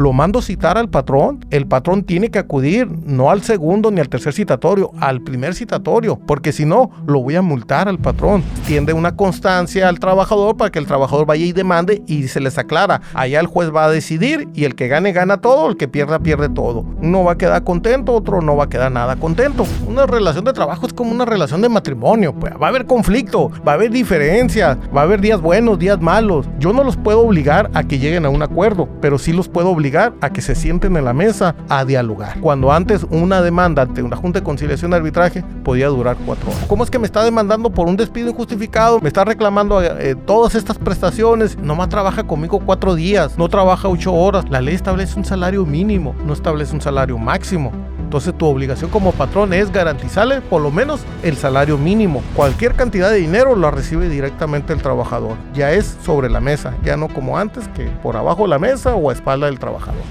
lo mando citar al patrón, el patrón tiene que acudir no al segundo ni al tercer citatorio, al primer citatorio, porque si no, lo voy a multar al patrón. Tiende una constancia al trabajador para que el trabajador vaya y demande y se les aclara. Allá el juez va a decidir y el que gane, gana todo, el que pierda, pierde todo. Uno va a quedar contento, otro no va a quedar nada contento. Una relación de trabajo es como una relación de matrimonio, pues va a haber conflicto, va a haber diferencias, va a haber días buenos, días malos. Yo no los puedo obligar a que lleguen a un acuerdo, pero sí los puedo obligar a que se sienten en la mesa a dialogar. Cuando antes una demanda ante una junta de conciliación de arbitraje podía durar 4 horas. ¿Cómo es que me está demandando por un despido injustificado? Me está reclamando todas estas prestaciones. Nomás trabaja conmigo 4 días, no trabaja 8 horas. La ley establece un salario mínimo, no establece un salario máximo. Entonces tu obligación como patrón es garantizarle por lo menos el salario mínimo. Cualquier cantidad de dinero la recibe directamente el trabajador. Ya es sobre la mesa, ya no como antes que por abajo de la mesa o a espalda del trabajador.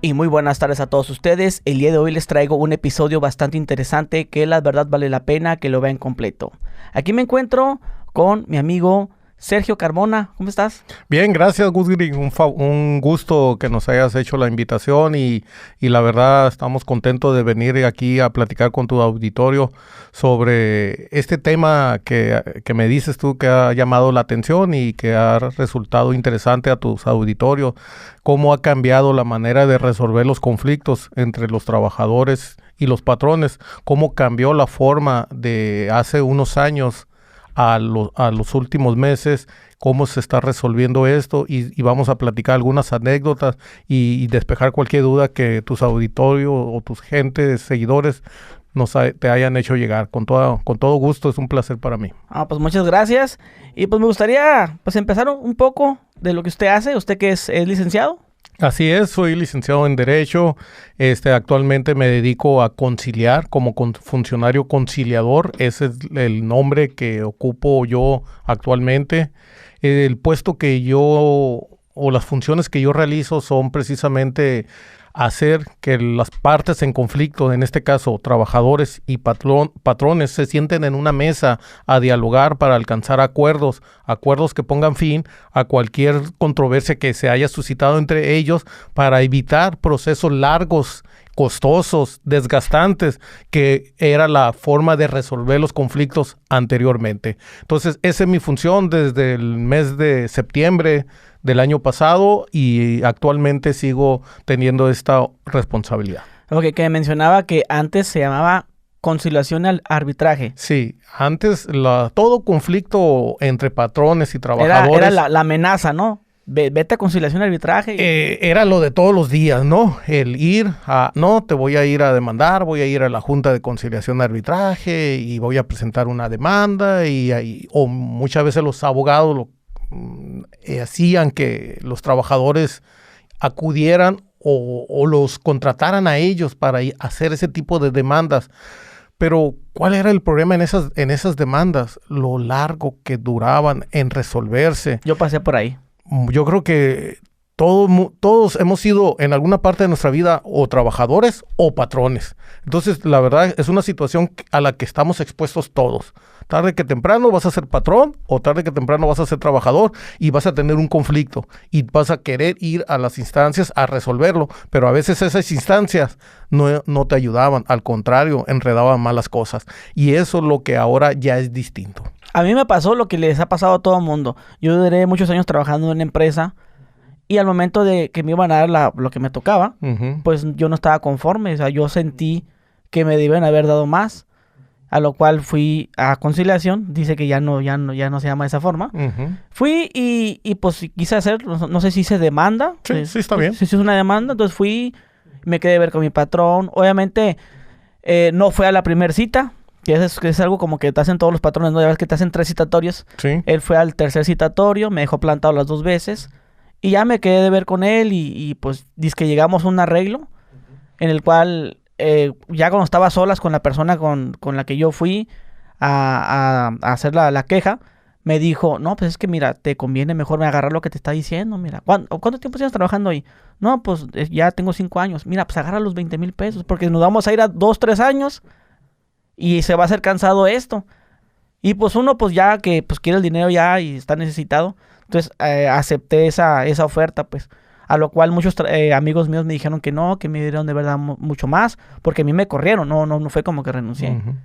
Y muy buenas tardes a todos ustedes. El día de hoy les traigo un episodio bastante interesante que la verdad vale la pena que lo vean completo. Aquí me encuentro con mi amigo Sergio Carmona. ¿Cómo estás? Bien, gracias, Gusgri. Un gusto que nos hayas hecho la invitación y la verdad estamos contentos de venir aquí a platicar con tu auditorio sobre este tema que me dices tú que ha llamado la atención y que ha resultado interesante a tus auditorios. Cómo ha cambiado la manera de resolver los conflictos entre los trabajadores y los patrones. Cómo cambió la forma de hace unos años a los últimos meses, cómo se está resolviendo esto y vamos a platicar algunas anécdotas y despejar cualquier duda que tus auditorios o tus gentes, seguidores te hayan hecho llegar. Con todo gusto, es un placer para mí. Pues muchas gracias. Y pues me gustaría empezar un poco de lo que usted hace. Usted que es licenciado. Así es, soy licenciado en Derecho. Actualmente me dedico a conciliar como funcionario conciliador. Ese es el nombre que ocupo yo actualmente. El puesto que yo o las funciones que yo realizo son precisamente hacer que las partes en conflicto, en este caso trabajadores y patrones, se sienten en una mesa a dialogar para alcanzar acuerdos que pongan fin a cualquier controversia que se haya suscitado entre ellos para evitar procesos largos, costosos, desgastantes, que era la forma de resolver los conflictos anteriormente. Entonces, esa es mi función desde el mes de septiembre del año pasado y actualmente sigo teniendo esta responsabilidad. Ok, que mencionaba que antes se llamaba conciliación al arbitraje. Sí, antes todo conflicto entre patrones y trabajadores... Era la amenaza, ¿no? Vete a conciliación y arbitraje. Era lo de todos los días, ¿no? El ir te voy a ir a demandar, voy a ir a la Junta de Conciliación y Arbitraje y voy a presentar una demanda o muchas veces los abogados hacían que los trabajadores acudieran o los contrataran a ellos para hacer ese tipo de demandas. Pero, ¿cuál era el problema en esas demandas? Lo largo que duraban en resolverse. Yo pasé por ahí. Yo creo que todos hemos sido en alguna parte de nuestra vida o trabajadores o patrones. Entonces, la verdad es una situación a la que estamos expuestos todos. Tarde que temprano vas a ser patrón o tarde que temprano vas a ser trabajador y vas a tener un conflicto y vas a querer ir a las instancias a resolverlo, pero a veces esas instancias no te ayudaban, al contrario, enredaban más las cosas. Y eso es lo que ahora ya es distinto. A mí me pasó lo que les ha pasado a todo el mundo. Yo duré muchos años trabajando en una empresa y al momento de que me iban a dar lo que me tocaba, pues yo no estaba conforme. O sea, yo sentí que me debían haber dado más, a lo cual fui a conciliación. Dice que ya no se llama de esa forma. Fui y pues quise hacer, no sé si hice demanda. Sí, está bien. Sí, hice una demanda, entonces fui, me quedé a ver con mi patrón. Obviamente no fue a la primera cita, que es algo como que te hacen todos los patrones, ¿no? Ya ves que te hacen 3 citatorios. Sí. Él fue al tercer citatorio, me dejó plantado las 2 veces. Y ya me quedé de ver con él y pues dice que llegamos a un arreglo en el cual ya cuando estaba solas con la persona con la que yo fui a hacer la queja, me dijo, no, pues es que mira, te conviene mejor agarrar lo que te está diciendo, mira. ¿Cuánto tiempo sigues trabajando ahí? No, pues ya tengo 5 años. Mira, pues agarra los 20,000 pesos porque nos vamos a ir a 2, 3 años y se va a hacer cansado esto. Y pues uno pues ya que pues quiere el dinero ya y está necesitado. Entonces acepté esa oferta, pues. A lo cual muchos amigos míos me dijeron que no, que me dieron de verdad mucho más, porque a mí me corrieron, no fue como que renuncié. Uh-huh.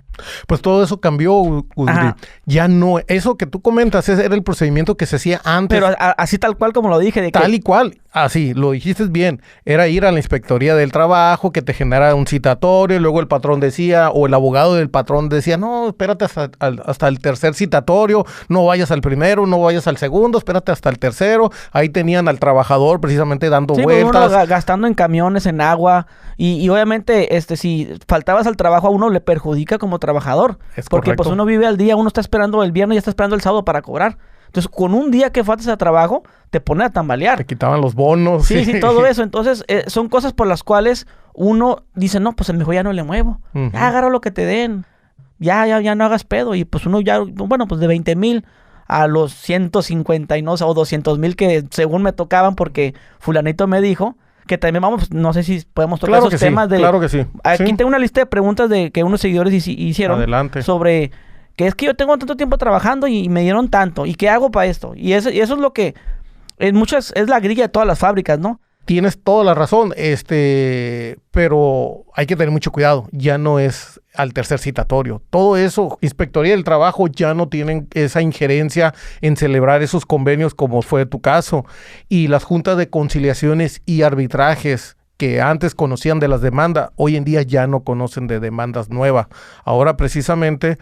Pues todo eso cambió, Udri. Ya no, eso que tú comentas, ese era el procedimiento que se hacía antes. Pero así tal cual como lo dije. Tal y cual, así, lo dijiste bien. Era ir a la Inspectoría del Trabajo, que te generara un citatorio, y luego el patrón decía, o el abogado del patrón decía, no, espérate hasta el tercer citatorio, no vayas al primero, no vayas al segundo, espérate hasta el tercero. Ahí tenían al trabajador precisamente dando vueltas. Uno gastando en camiones, en agua, y obviamente si faltabas al trabajo a uno le perjudica como trabajador. Porque pues uno vive al día, uno está esperando el viernes y ya está esperando el sábado para cobrar. Entonces, con un día que faltas a trabajo, te pone a tambalear. Te quitaban los bonos. Sí, todo eso. Entonces, son cosas por las cuales uno dice, no, pues mejor ya no le muevo. Uh-huh. Ya agarra lo que te den. Ya no hagas pedo. Y pues uno ya, bueno, pues de 20,000 a los 150 y no, o 200,000 que según me tocaban porque fulanito me dijo, que también vamos, no sé si podemos tocar esos temas de... Claro que sí. Aquí tengo una lista de preguntas de que unos seguidores hicieron. Adelante. Sobre que es que yo tengo tanto tiempo trabajando y me dieron tanto. ¿Y qué hago para esto? Y eso es lo que en muchas es la grilla de todas las fábricas, ¿no? Tienes toda la razón, pero hay que tener mucho cuidado. Ya no es al tercer citatorio. Todo eso, Inspectoría del Trabajo ya no tienen esa injerencia en celebrar esos convenios como fue tu caso. Y las juntas de conciliaciones y arbitrajes que antes conocían de las demandas, hoy en día ya no conocen de demandas nuevas. Ahora precisamente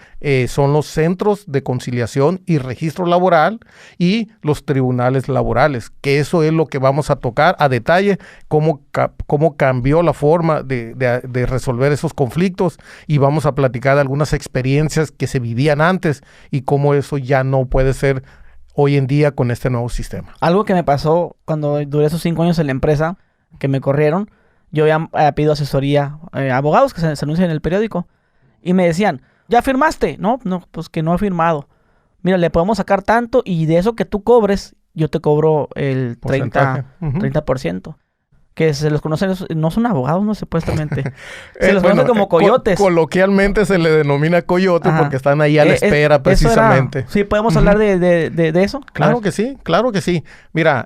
son los centros de conciliación y registro laboral y los tribunales laborales, que eso es lo que vamos a tocar a detalle, cómo cambió la forma de resolver esos conflictos, y vamos a platicar de algunas experiencias que se vivían antes y cómo eso ya no puede ser hoy en día con este nuevo sistema. Algo que me pasó cuando duré esos 5 años en la empresa, que me corrieron, yo había pedido asesoría a abogados que se anuncian en el periódico y me decían, ¿ya firmaste? No, pues que no he firmado. Mira, le podemos sacar tanto y de eso que tú cobres, yo te cobro el 30%. Que se los conocen, no son abogados, no supuestamente. Se los conocen como coyotes. Coloquialmente se le denomina coyote porque están ahí a la espera precisamente. Sí, ¿podemos hablar de eso? Claro que sí, claro que sí. Mira,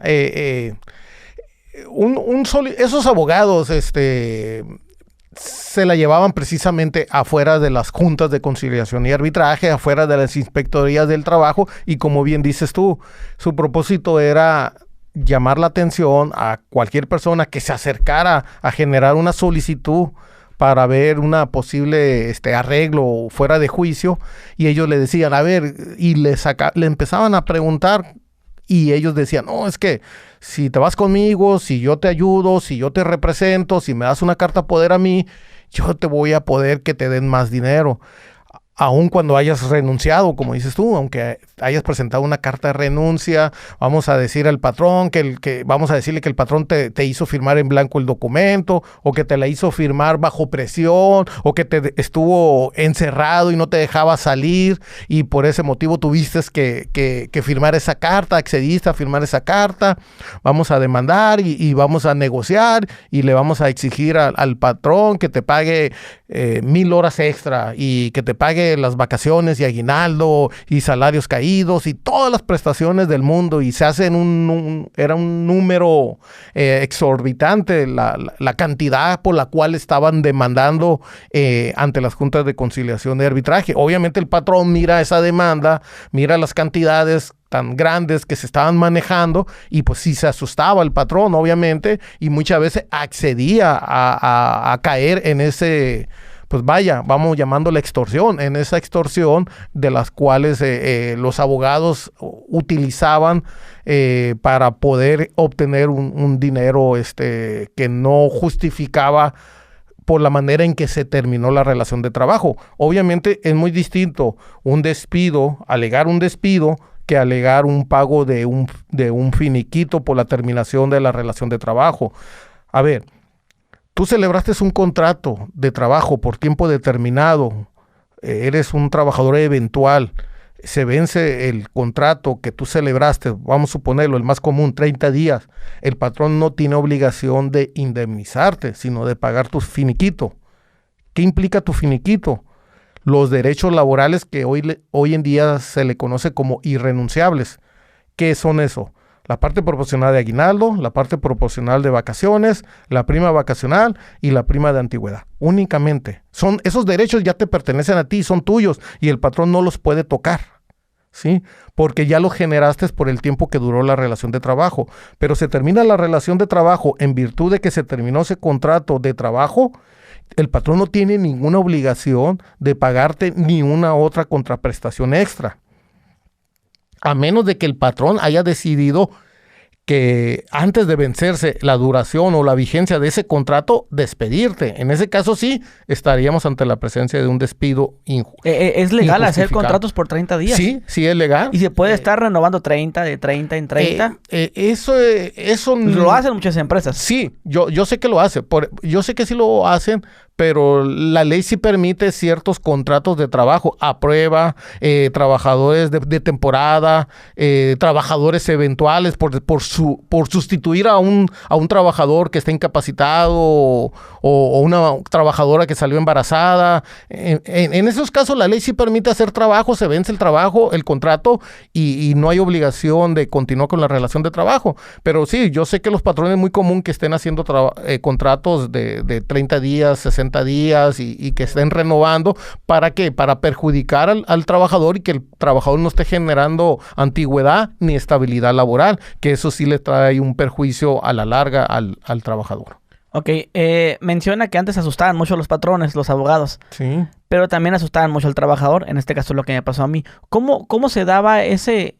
esos abogados se la llevaban precisamente afuera de las juntas de conciliación y arbitraje, afuera de las inspectorías del trabajo, y como bien dices tú, su propósito era llamar la atención a cualquier persona que se acercara a generar una solicitud para ver una posible arreglo fuera de juicio, y ellos le decían, a ver, y le empezaban a preguntar. Y ellos decían, no, es que si te vas conmigo, si yo te ayudo, si yo te represento, si me das una carta poder a mí, yo te voy a poder que te den más dinero. Aun cuando hayas renunciado, como dices tú, aunque hayas presentado una carta de renuncia, vamos a decir al patrón vamos a decirle que el patrón te hizo firmar en blanco el documento, o que te la hizo firmar bajo presión, o que te estuvo encerrado y no te dejaba salir, y por ese motivo tuviste que firmar esa carta, accediste a firmar esa carta, vamos a demandar y vamos a negociar, y le vamos a exigir al patrón que te pague 1,000 horas extra, y que te pague las vacaciones y aguinaldo y salarios caídos y todas las prestaciones del mundo, y se hacen era un número exorbitante la cantidad por la cual estaban demandando ante las juntas de conciliación y arbitraje. Obviamente el patrón mira esa demanda, mira las cantidades tan grandes que se estaban manejando, y pues sí se asustaba el patrón, obviamente, y muchas veces accedía a caer en ese, pues vaya, vamos llamándole extorsión, en esa extorsión de las cuales los abogados utilizaban para poder obtener un dinero que no justificaba por la manera en que se terminó la relación de trabajo. Obviamente es muy distinto un despido, alegar un despido, que alegar un pago de un finiquito por la terminación de la relación de trabajo. A ver, tú celebraste un contrato de trabajo por tiempo determinado, eres un trabajador eventual, se vence el contrato que tú celebraste, vamos a suponerlo, el más común, 30 días, el patrón no tiene obligación de indemnizarte, sino de pagar tu finiquito. ¿Qué implica tu finiquito? Los derechos laborales que hoy en día se le conoce como irrenunciables. ¿Qué son eso? La parte proporcional de aguinaldo, la parte proporcional de vacaciones, la prima vacacional y la prima de antigüedad. Únicamente. Esos derechos ya te pertenecen a ti, son tuyos y el patrón no los puede tocar, ¿sí? Porque ya los generaste por el tiempo que duró la relación de trabajo. Pero se termina la relación de trabajo en virtud de que se terminó ese contrato de trabajo. El patrón no tiene ninguna obligación de pagarte ni una otra contraprestación extra. A menos de que el patrón haya decidido que antes de vencerse la duración o la vigencia de ese contrato, despedirte. En ese caso sí, estaríamos ante la presencia de un despido ¿Es legal hacer contratos por 30 días? Sí, sí es legal. ¿Y se puede estar renovando 30, de 30 en 30? Eso lo hacen muchas empresas. Sí, yo sé que lo hacen. Yo sé que sí lo hacen, pero la ley sí permite ciertos contratos de trabajo a prueba, trabajadores de temporada, trabajadores eventuales por sustituir a un trabajador que está incapacitado o una trabajadora que salió embarazada. En esos casos la ley sí permite hacer trabajo, se vence el trabajo, el contrato y no hay obligación de continuar con la relación de trabajo. Pero sí, yo sé que los patrones es muy común que estén haciendo contratos de 30 días, 60 días y que estén renovando. ¿Para qué? Para perjudicar al trabajador y que el trabajador no esté generando antigüedad ni estabilidad laboral, que eso sí le trae un perjuicio a la larga al trabajador. Ok, menciona que antes asustaban mucho a los patrones, los abogados. Sí. Pero también asustaban mucho al trabajador, en este caso es lo que me pasó a mí. ¿Cómo se daba ese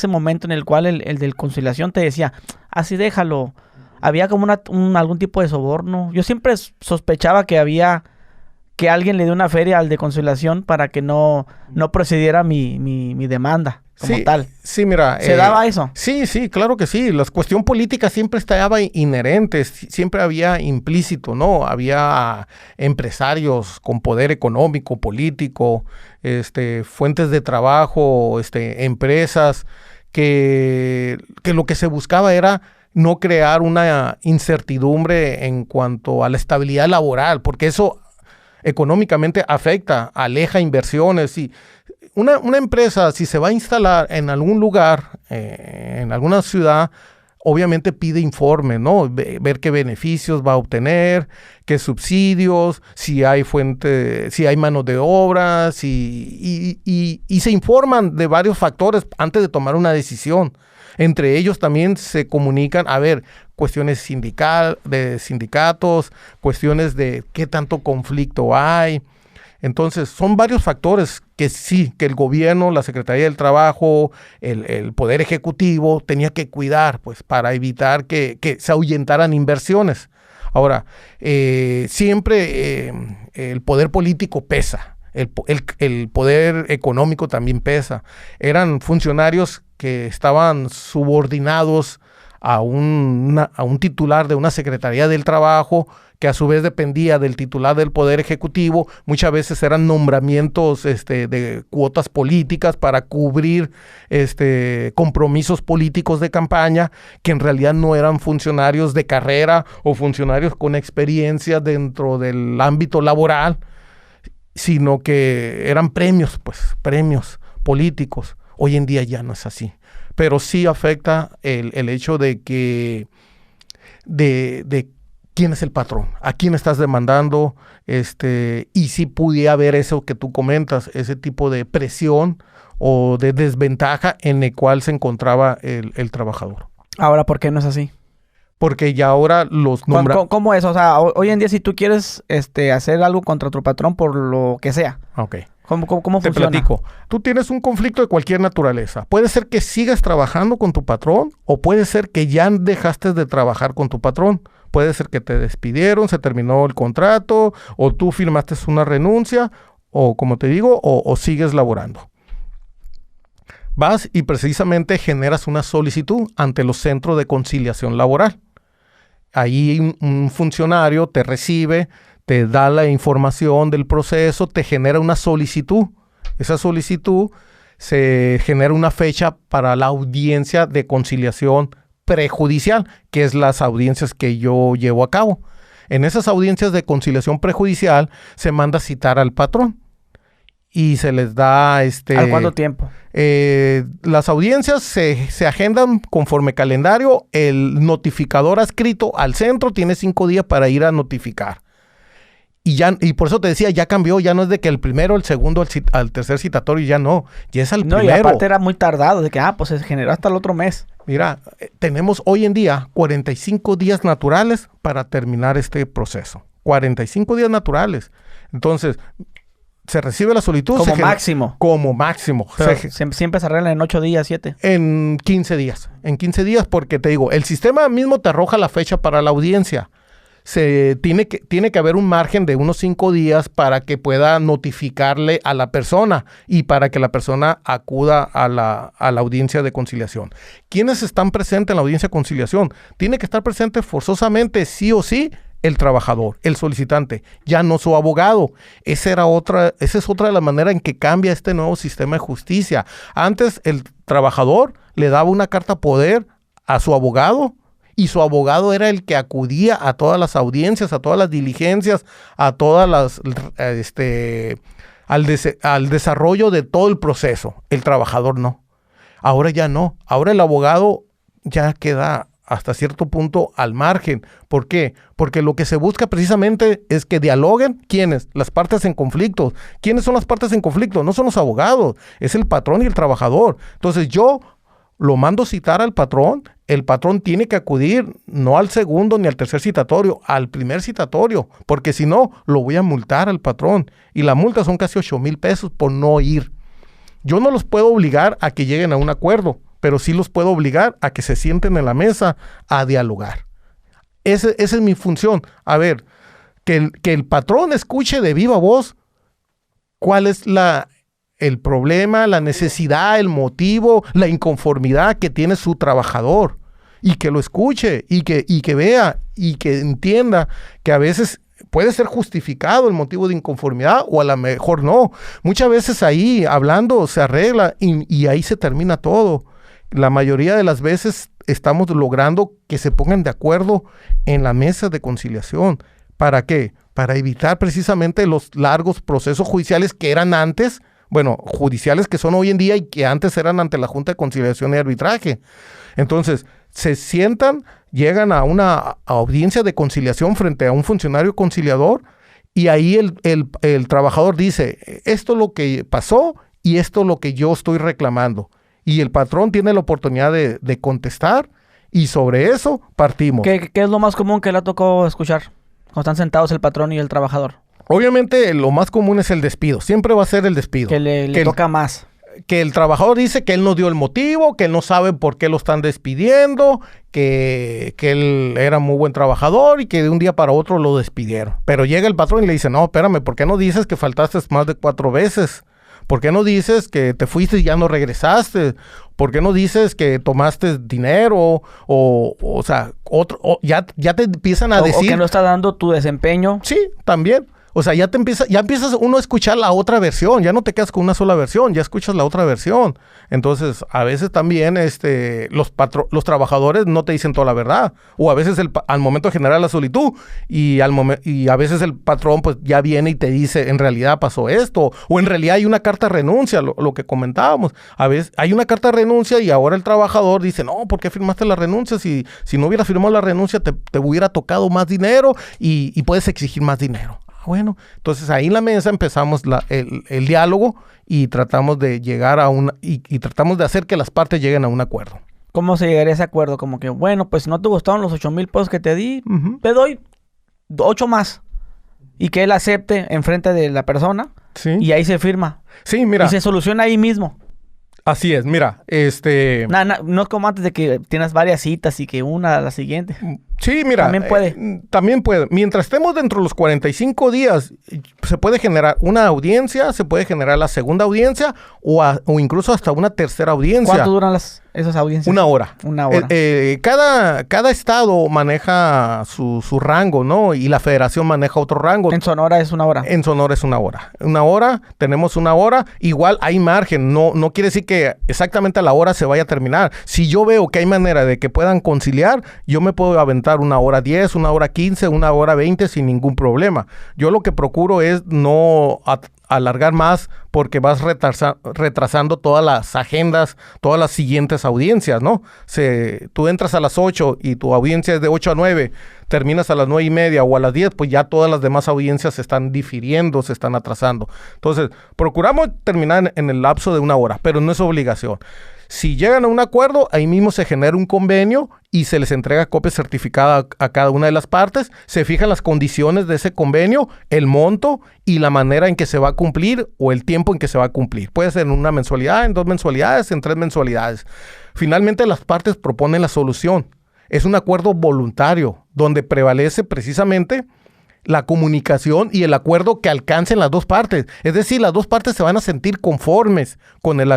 momento en el cual el de conciliación te decía, así déjalo? ¿Había como algún tipo de soborno? Yo siempre sospechaba que alguien le dio una feria al de conciliación para que no procediera mi demanda como tal. Sí, mira. ¿Se daba eso? Sí, claro que sí. La cuestión política siempre estaba inherente, siempre había implícito, ¿no? Había empresarios con poder económico, político, fuentes de trabajo, empresas, que lo que se buscaba era no crear una incertidumbre en cuanto a la estabilidad laboral, porque eso económicamente afecta, aleja inversiones. Y una empresa, si se va a instalar en algún lugar, en alguna ciudad, obviamente pide informe, ¿no? Ver qué beneficios va a obtener, qué subsidios, si hay mano de obra, y se informan de varios factores antes de tomar una decisión. Entre ellos también se comunican, cuestiones de sindicatos, cuestiones de qué tanto conflicto hay. Entonces, son varios factores que sí, que el gobierno, la Secretaría del Trabajo, el Poder Ejecutivo tenía que cuidar, pues, para evitar que se ahuyentaran inversiones. Ahora, siempre el poder político pesa. El poder económico también pesa. Eran funcionarios que estaban subordinados a un titular de una Secretaría del Trabajo, que a su vez dependía del titular del Poder Ejecutivo. Muchas veces eran nombramientos de cuotas políticas para cubrir compromisos políticos de campaña, que en realidad no eran funcionarios de carrera o funcionarios con experiencia dentro del ámbito laboral, sino que eran premios políticos. Hoy en día ya no es así. Pero sí afecta el hecho de que de quién es el patrón, a quién estás demandando, y si pudiera haber eso que tú comentas, ese tipo de presión o de desventaja en el cual se encontraba el trabajador. Ahora, ¿por qué no es así? Porque ya ahora los nombra... ¿Cómo es? O sea, hoy en día si tú quieres hacer algo contra tu patrón por lo que sea. Ok. ¿Cómo funciona? Te platico. Tú tienes un conflicto de cualquier naturaleza. Puede ser que sigas trabajando con tu patrón o puede ser que ya dejaste de trabajar con tu patrón. Puede ser que te despidieron, se terminó el contrato o tú firmaste una renuncia o, como te digo, o sigues laborando. Vas y precisamente generas una solicitud ante los centros de conciliación laboral. Ahí un funcionario te recibe, te da la información del proceso, te genera una solicitud. Esa solicitud se genera una fecha para la audiencia de conciliación prejudicial, que es las audiencias que yo llevo a cabo. En esas audiencias de conciliación prejudicial se manda a citar al patrón. y se les da ¿Al cuánto tiempo? Las audiencias se agendan conforme calendario. El notificador adscrito al centro tiene 5 días para ir a notificar. Y por eso te decía, ya cambió, ya no es de que el primero, el segundo, al tercer citatorio, ya no, ya es al primero. No, y aparte era muy tardado, de que, pues se generó hasta el otro mes. Mira, tenemos hoy en día 45 días naturales para terminar este proceso. 45 días naturales. Entonces, se recibe la solicitud. Como máximo. Como máximo. Pero siempre se arregla en 8 días, 7. En 15 días. En 15 días, porque te digo, el sistema mismo te arroja la fecha para la audiencia. Tiene que haber un margen de unos 5 días para que pueda notificarle a la persona y para que la persona acuda a la audiencia de conciliación. ¿Quiénes están presentes en la audiencia de conciliación? Tiene que estar presente forzosamente, sí o sí, el trabajador, el solicitante, ya no su abogado. Esa es otra de las maneras en que cambia este nuevo sistema de justicia. Antes el trabajador le daba una carta poder a su abogado, y su abogado era el que acudía a todas las audiencias, a todas las diligencias, a todas las al desarrollo de todo el proceso. El trabajador no. Ahora ya no. Ahora el abogado ya queda hasta cierto punto al margen. ¿Por qué? Porque lo que se busca precisamente es que dialoguen. ¿Quiénes? Las partes en conflicto. ¿Quiénes son las partes en conflicto? No son los abogados, es el patrón y el trabajador. Entonces yo lo mando citar al patrón, el patrón tiene que acudir no al segundo ni al tercer citatorio, al primer citatorio, porque si no, lo voy a multar al patrón. Y la multa son casi 8,000 pesos por no ir. Yo no los puedo obligar a que lleguen a un acuerdo, pero sí los puedo obligar a que se sienten en la mesa a dialogar. Esa es mi función. A ver, que el patrón escuche de viva voz cuál es el problema, la necesidad, el motivo, la inconformidad que tiene su trabajador, y que lo escuche y que vea y que entienda que a veces puede ser justificado el motivo de inconformidad o a lo mejor no. Muchas veces ahí hablando se arregla y ahí se termina todo. La mayoría de las veces estamos logrando que se pongan de acuerdo en la mesa de conciliación. ¿Para qué? Para evitar precisamente los largos procesos judiciales que eran antes, judiciales que son hoy en día y que antes eran ante la Junta de Conciliación y Arbitraje. Entonces, se sientan, llegan a una audiencia de conciliación frente a un funcionario conciliador y ahí el trabajador dice, esto es lo que pasó y esto es lo que yo estoy reclamando. Y el patrón tiene la oportunidad de contestar y sobre eso partimos. ¿Qué es lo más común que le tocó escuchar cuando están sentados el patrón y el trabajador? Obviamente lo más común es el despido. Siempre va a ser el despido. Que le toca más. Que el trabajador dice que él no dio el motivo, que él no sabe por qué lo están despidiendo, que él era muy buen trabajador y que de un día para otro lo despidieron. Pero llega el patrón y le dice, no, espérame, ¿por qué no dices que faltaste más de 4 veces? ¿Por qué no dices que te fuiste y ya no regresaste? ¿Por qué no dices que tomaste dinero? Ya te empiezan a decir... O que no está dando tu desempeño. Sí, también. O sea, ya empiezas uno a escuchar la otra versión, ya no te quedas con una sola versión, ya escuchas la otra versión. Entonces, a veces también los trabajadores no te dicen toda la verdad, o a veces al momento de generar la solicitud y a veces el patrón pues ya viene y te dice, en realidad pasó esto, o en realidad hay una carta de renuncia, lo que comentábamos. A veces hay una carta de renuncia y ahora el trabajador dice, no, ¿por qué firmaste la renuncia? Si no hubieras firmado la renuncia te hubiera tocado más dinero y puedes exigir más dinero. Bueno, entonces ahí en la mesa empezamos el diálogo y tratamos de llegar y tratamos de hacer que las partes lleguen a un acuerdo. ¿Cómo se llegaría a ese acuerdo? Como que, pues si no te gustaron los 8,000 pesos que te di, te doy 8 más. Y que él acepte enfrente de la persona. Sí. Y ahí se firma. Sí, mira. Y se soluciona ahí mismo. Así es, mira, no es como antes de que tienes varias citas y que una a la siguiente. Sí, mira. También puede. También puede. Mientras estemos dentro de los 45 días, se puede generar una audiencia, se puede generar la segunda audiencia o incluso hasta una tercera audiencia. ¿Cuánto duran esas audiencias? 1 hora. 1 hora. Cada estado maneja su rango, ¿no? Y la federación maneja otro rango. En Sonora es 1 hora. En Sonora es 1 hora. 1 hora, tenemos 1 hora. Igual hay margen. No quiere decir que exactamente a la hora se vaya a terminar. Si yo veo que hay manera de que puedan conciliar, yo me puedo aventar faltar 1 hora 10, 1 hora 15, 1 hora 20 sin ningún problema. Yo lo que procuro es no alargar más porque vas retrasando todas las agendas, todas las siguientes audiencias, ¿no? Tú entras a las 8 y tu audiencia es de 8 a 9, terminas a las 9:30 o a las 10, pues ya todas las demás audiencias se están difiriendo, se están atrasando. Entonces, procuramos terminar en el lapso de 1 hora, pero no es obligación. Si llegan a un acuerdo, ahí mismo se genera un convenio y se les entrega copia certificada a cada una de las partes. Se fijan las condiciones de ese convenio, el monto y la manera en que se va a cumplir o el tiempo en que se va a cumplir. Puede ser en una mensualidad, en 2 mensualidades, en 3 mensualidades. Finalmente, las partes proponen la solución. Es un acuerdo voluntario donde prevalece precisamente la comunicación y el acuerdo que alcancen las dos partes. Es decir, las dos partes se van a sentir conformes con el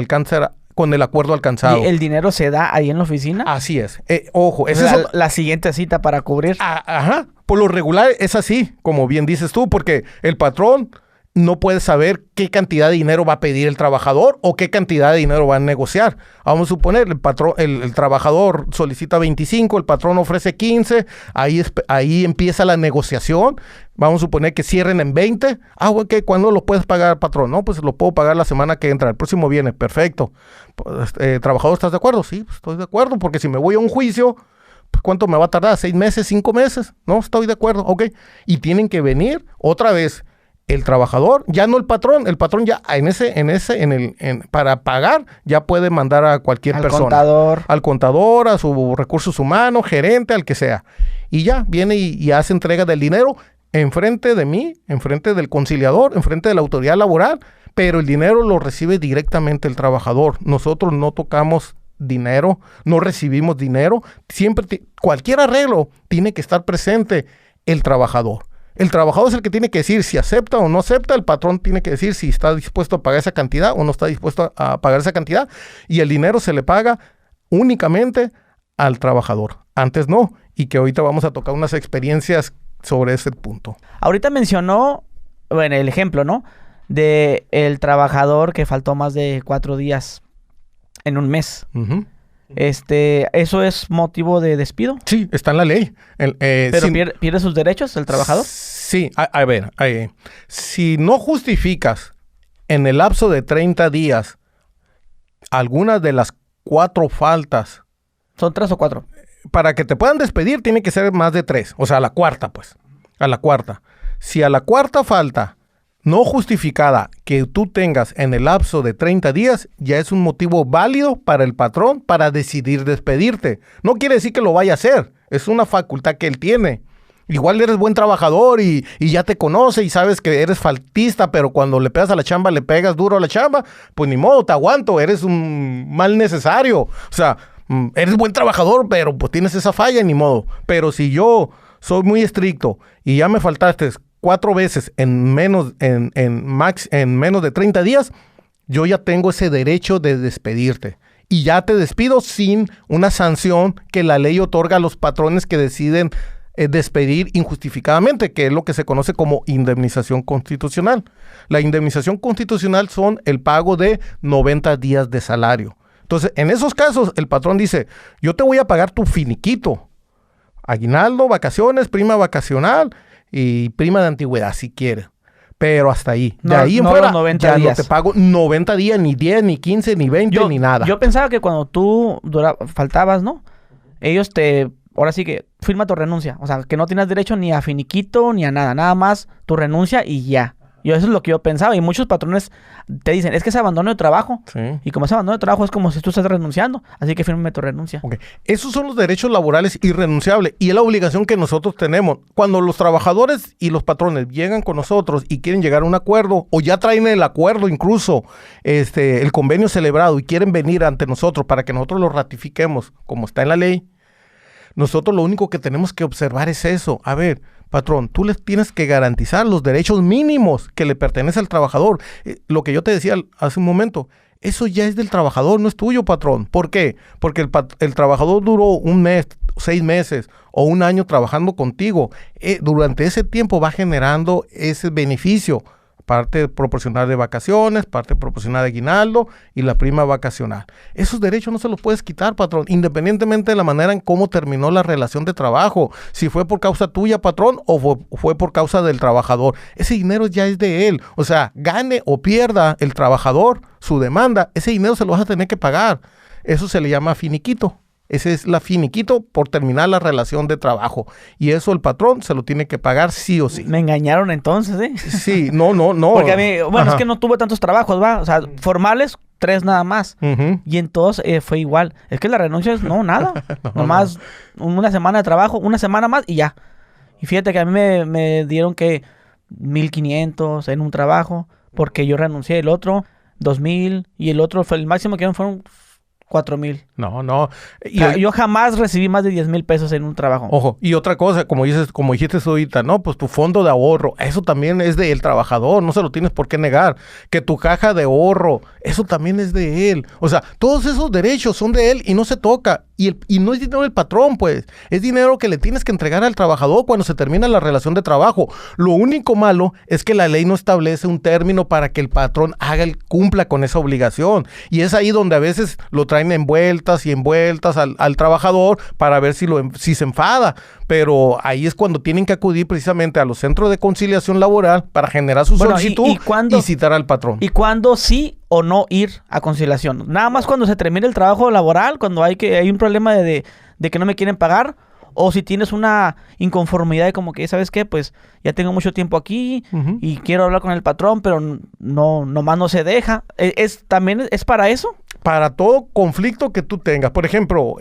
acuerdo alcanzado. ¿Y el dinero se da ahí en la oficina? Así es. Ojo, esa es la siguiente cita para cubrir. Ajá. Por lo regular es así, como bien dices tú, porque el patrón no puede saber qué cantidad de dinero va a pedir el trabajador o qué cantidad de dinero va a negociar. Vamos a suponer, el trabajador solicita 25, el patrón ofrece 15, ahí empieza la negociación. Vamos a suponer que cierren en 20. Ok, ¿cuándo lo puedes pagar, patrón? No, pues lo puedo pagar la semana que entra, el próximo viernes, perfecto. Trabajador, ¿estás de acuerdo? Sí, pues estoy de acuerdo, porque si me voy a un juicio, pues ¿cuánto me va a tardar? ¿6 meses? ¿5 meses? No, estoy de acuerdo, ok. Y tienen que venir otra vez el trabajador, ya no el patrón ya para pagar ya puede mandar a cualquier persona. Al contador, a su recursos humanos, gerente, al que sea. Y ya viene y hace entrega del dinero enfrente de mí, enfrente del conciliador, enfrente de la autoridad laboral, pero el dinero lo recibe directamente el trabajador. Nosotros no tocamos dinero, no recibimos dinero. Siempre, cualquier arreglo tiene que estar presente el trabajador. El trabajador es el que tiene que decir si acepta o no acepta. El patrón tiene que decir si está dispuesto a pagar esa cantidad o no está dispuesto a pagar esa cantidad. Y el dinero se le paga únicamente al trabajador. Antes no. Y que ahorita vamos a tocar unas experiencias sobre ese punto. Ahorita mencionó, bueno, el ejemplo, ¿no? De el trabajador que faltó más de 4 días en un mes. Uh-huh. ¿Eso es motivo de despido? Sí, está en la ley. ¿Pero pierde sus derechos el trabajador? Sí, a ver, si no justificas en el lapso de 30 días algunas de las 4 faltas. ¿Son 3 o 4? Para que te puedan despedir tiene que ser más de 3. O sea, a la cuarta, pues. A la cuarta. Si a la cuarta falta no justificada que tú tengas en el lapso de 30 días, ya es un motivo válido para el patrón para decidir despedirte. No quiere decir que lo vaya a hacer. Es una facultad que él tiene. Igual eres buen trabajador y ya te conoce y sabes que eres faltista, pero cuando le pegas a la chamba, le pegas duro a la chamba, pues ni modo, te aguanto, eres un mal necesario. O sea, eres buen trabajador, pero pues tienes esa falla, ni modo. Pero si yo soy muy estricto y ya me faltaste 4 veces en menos de 30 días, yo ya tengo ese derecho de despedirte. Y ya te despido sin una sanción que la ley otorga a los patrones que deciden despedir injustificadamente, que es lo que se conoce como indemnización constitucional. La indemnización constitucional son el pago de 90 días de salario. Entonces, en esos casos, el patrón dice, yo te voy a pagar tu finiquito. Aguinaldo, vacaciones, prima vacacional y prima de antigüedad, si quieres. Pero hasta ahí. De ahí en fuera, ya días. No te pago 90 días, ni 10, ni 15, ni 20, ni nada. Yo pensaba que cuando tú faltabas, ¿no? Ellos ahora sí que firma tu renuncia. O sea, que no tienes derecho ni a finiquito, ni a nada. Nada más tu renuncia y ya. Eso es lo que yo pensaba. Y muchos patrones te dicen, es que es abandono de trabajo. Sí. Y como es abandono de trabajo, es como si tú estás renunciando. Así que fírmame tu renuncia. Okay. Esos son los derechos laborales irrenunciables. Y es la obligación que nosotros tenemos. Cuando los trabajadores y los patrones llegan con nosotros y quieren llegar a un acuerdo, o ya traen el acuerdo incluso, el convenio celebrado, y quieren venir ante nosotros para que nosotros lo ratifiquemos, como está en la ley, nosotros lo único que tenemos que observar es eso. A ver, patrón, tú les tienes que garantizar los derechos mínimos que le pertenecen al trabajador. Lo que yo te decía hace un momento, eso ya es del trabajador, no es tuyo, patrón. ¿Por qué? Porque el trabajador duró 1 mes, 6 meses o 1 año trabajando contigo. Durante ese tiempo va generando ese beneficio. parte proporcional de vacaciones, parte proporcional de aguinaldo y la prima vacacional. Esos derechos no se los puedes quitar, patrón, independientemente de la manera en cómo terminó la relación de trabajo, si fue por causa tuya, patrón, o fue por causa del trabajador. Ese dinero ya es de él. O sea, gane o pierda el trabajador su demanda, ese dinero se lo vas a tener que pagar. Eso se le llama finiquito. Ese es la finiquito por terminar la relación de trabajo. Y eso el patrón se lo tiene que pagar sí o sí. Me engañaron entonces, ¿eh? Sí, no. Porque a mí, bueno, es que no tuve tantos trabajos, ¿va? O sea, formales, 3 nada más. Y en todos fue igual. Es que la renuncia es, nada. Nomás una semana de trabajo, una semana más y ya. Y fíjate que a mí me dieron que 1,500 en un trabajo porque yo renuncié. El otro, 2,000. Y el otro, el máximo que fueron 4,000. No. Yo jamás recibí más de 10,000 pesos en un trabajo. Ojo, y otra cosa, como dijiste ahorita, no, pues tu fondo de ahorro, eso también es del trabajador, no se lo tienes por qué negar. Que tu caja de ahorro, eso también es de él. O sea, todos esos derechos son de él y no se toca. Y no es dinero del patrón, pues. Es dinero que le tienes que entregar al trabajador cuando se termina la relación de trabajo. Lo único malo es que la ley no establece un término para que el patrón cumpla con esa obligación. Y es ahí donde a veces lo traen envueltas y envueltas al trabajador para ver si se enfada. Pero ahí es cuando tienen que acudir precisamente a los centros de conciliación laboral para generar su solicitud y citar al patrón. ¿Y cuándo sí o no ir a conciliación? Nada más cuando se termine el trabajo laboral, cuando hay un problema de que no me quieren pagar, o si tienes una inconformidad de como que, ¿sabes qué? Pues ya tengo mucho tiempo aquí y quiero hablar con el patrón, pero nomás no se deja. ¿También es para eso? Para todo conflicto que tú tengas. Por ejemplo,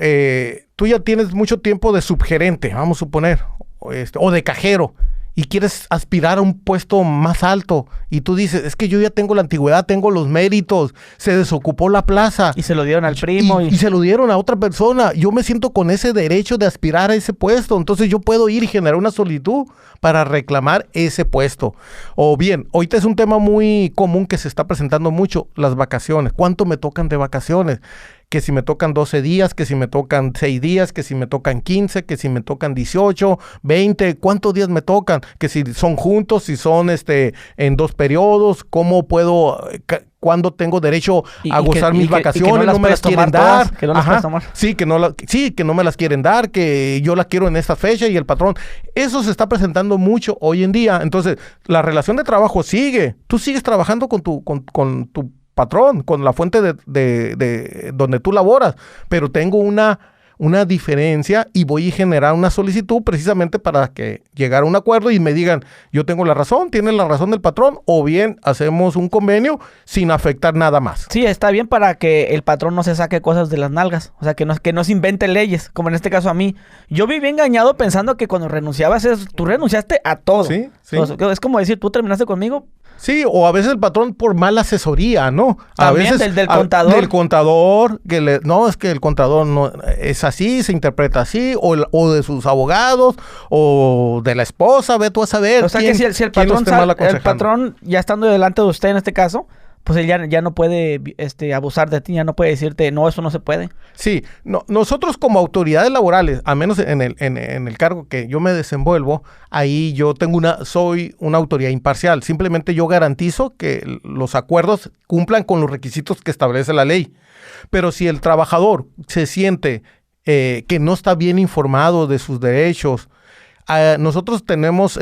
tú ya tienes mucho tiempo de subgerente, vamos a suponer, o de cajero, y quieres aspirar a un puesto más alto, y tú dices, es que yo ya tengo la antigüedad, tengo los méritos, se desocupó la plaza. Y se lo dieron al primo. Y se lo dieron a otra persona. Yo me siento con ese derecho de aspirar a ese puesto, entonces yo puedo ir y generar una solicitud para reclamar ese puesto. O bien, ahorita es un tema muy común que se está presentando mucho, las vacaciones. ¿Cuánto me tocan de vacaciones? Que si me tocan 12 días, que si me tocan 6 días, que si me tocan 15, que si me tocan 18, 20, ¿cuántos días me tocan? Que si son juntos, si son en 2 periodos, ¿cómo puedo, cuándo tengo derecho a gozar mis vacaciones? No me las quieren dar. Que no las puedes tomar. Sí, que no me las quieren dar, que yo las quiero en esta fecha y el patrón. Eso se está presentando mucho hoy en día. Entonces, la relación de trabajo sigue. Tú sigues trabajando con tu patrón, con la fuente de donde tú laboras, pero tengo una diferencia y voy a generar una solicitud precisamente para que llegar a un acuerdo y me digan, yo tengo la razón, tiene la razón el patrón, o bien hacemos un convenio sin afectar nada más. Sí, está bien para que el patrón no se saque cosas de las nalgas, o sea, que no se invente leyes, como en este caso a mí. Yo viví engañado pensando que cuando renunciabas, tú renunciaste a todo. Sí. Es como decir, tú terminaste conmigo. Sí, o a veces el patrón por mala asesoría, ¿no? También a veces del contador. Del contador, no, es que el contador no es así, se interpreta así, o de sus abogados, o de la esposa, ve tú a saber. O sea que si el patrón ya estando delante de usted en este caso, pues él ya no puede abusar de ti, ya no puede decirte, no, eso no se puede. Sí, nosotros como autoridades laborales, al menos en el cargo que yo me desenvuelvo, ahí yo soy una autoridad imparcial. Simplemente yo garantizo que los acuerdos cumplan con los requisitos que establece la ley. Pero si el trabajador se siente que no está bien informado de sus derechos, nosotros tenemos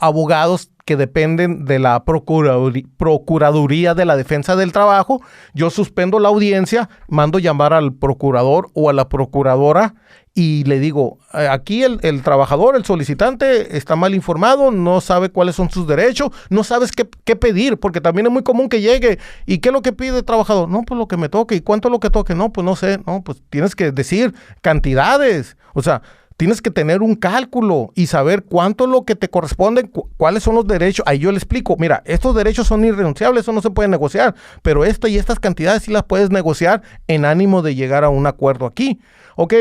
abogados que dependen de la Procuraduría de la Defensa del Trabajo. Yo suspendo la audiencia, mando llamar al procurador o a la procuradora y le digo, aquí el trabajador, el solicitante está mal informado, no sabe cuáles son sus derechos, no sabes qué pedir, porque también es muy común que llegue. ¿Y qué es lo que pide el trabajador? No, pues lo que me toque. ¿Y cuánto es lo que toque? No, pues no sé. No, pues tienes que decir cantidades. O sea, tienes que tener un cálculo y saber cuánto es lo que te corresponde, cuáles son los derechos. Ahí yo le explico, mira, estos derechos son irrenunciables, eso no se puede negociar, pero estas cantidades sí las puedes negociar en ánimo de llegar a un acuerdo aquí. Ok,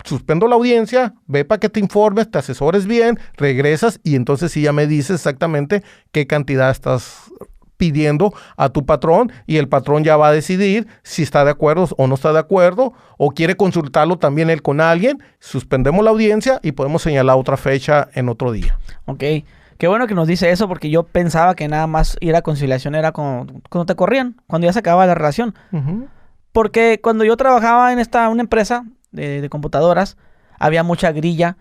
suspendo la audiencia, ve para que te informes, te asesores bien, regresas y entonces sí ya me dices exactamente qué cantidad estás pidiendo a tu patrón y el patrón ya va a decidir si está de acuerdo o no está de acuerdo o quiere consultarlo también él con alguien. Suspendemos la audiencia y podemos señalar otra fecha en otro día. Ok. Qué bueno que nos dice eso, porque yo pensaba que nada más ir a conciliación era cuando te corrían, cuando ya se acababa la relación. Porque cuando yo trabajaba en una empresa de computadoras, había mucha grilla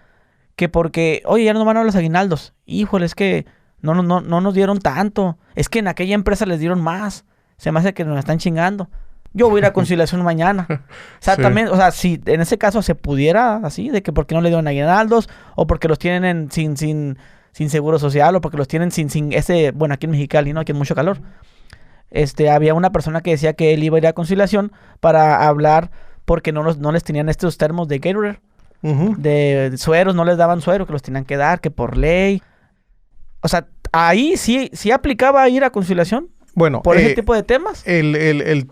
que porque, oye, ya no van a los aguinaldos. Híjole, es que no nos dieron tanto. Es que en aquella empresa les dieron más. Se me hace que nos están chingando. Yo voy a ir a conciliación mañana. O sea, Sí. también, o sea, si en ese caso se pudiera así, de que porque no le dieron aguinaldos, o porque los tienen sin seguro social, o porque los tienen sin ese, bueno, aquí en Mexicali, ¿no? Aquí hay mucho calor. Había una persona que decía que él iba a ir a conciliación para hablar porque no les tenían estos termos de Gatorade, de sueros, no les daban suero, que los tenían que dar, que por ley. O sea, ahí sí aplicaba ir a conciliación. Bueno, ¿Por ese tipo de temas? el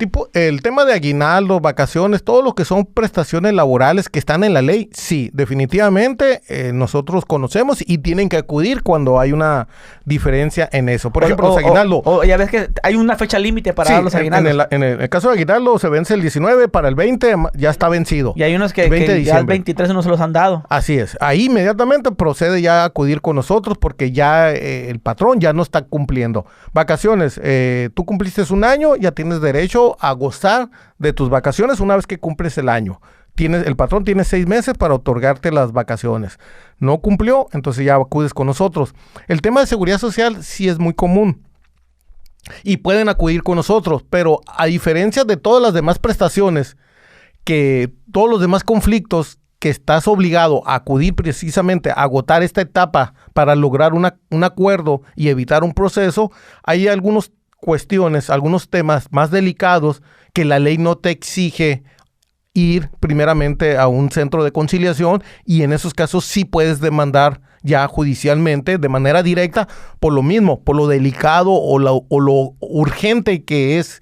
tema de aguinaldo, vacaciones, todo lo que son prestaciones laborales que están en la ley, sí, definitivamente nosotros conocemos y tienen que acudir cuando hay una diferencia en eso. Por ejemplo, los aguinaldos. Ya ves que hay una fecha límite para dar los aguinaldos. En el caso de aguinaldo se vence el 19, para el 20 ya está vencido. Y hay unos que de ya el 23 no se los han dado. Así es. Ahí inmediatamente procede ya a acudir con nosotros porque ya el patrón ya no está cumpliendo. Vacaciones, tú cumpliste un año, ya tienes derecho a gozar de tus vacaciones una vez que cumples el año. El patrón tiene 6 meses para otorgarte las vacaciones. No cumplió, entonces ya acudes con nosotros. El tema de seguridad social sí es muy común y pueden acudir con nosotros, pero a diferencia de todas las demás prestaciones, que todos los demás conflictos que estás obligado a acudir precisamente a agotar esta etapa para lograr un acuerdo y evitar un proceso, hay algunas cuestiones, algunos temas más delicados que la ley no te exige ir primeramente a un centro de conciliación, y en esos casos sí puedes demandar ya judicialmente de manera directa por lo mismo, por lo delicado o lo urgente que es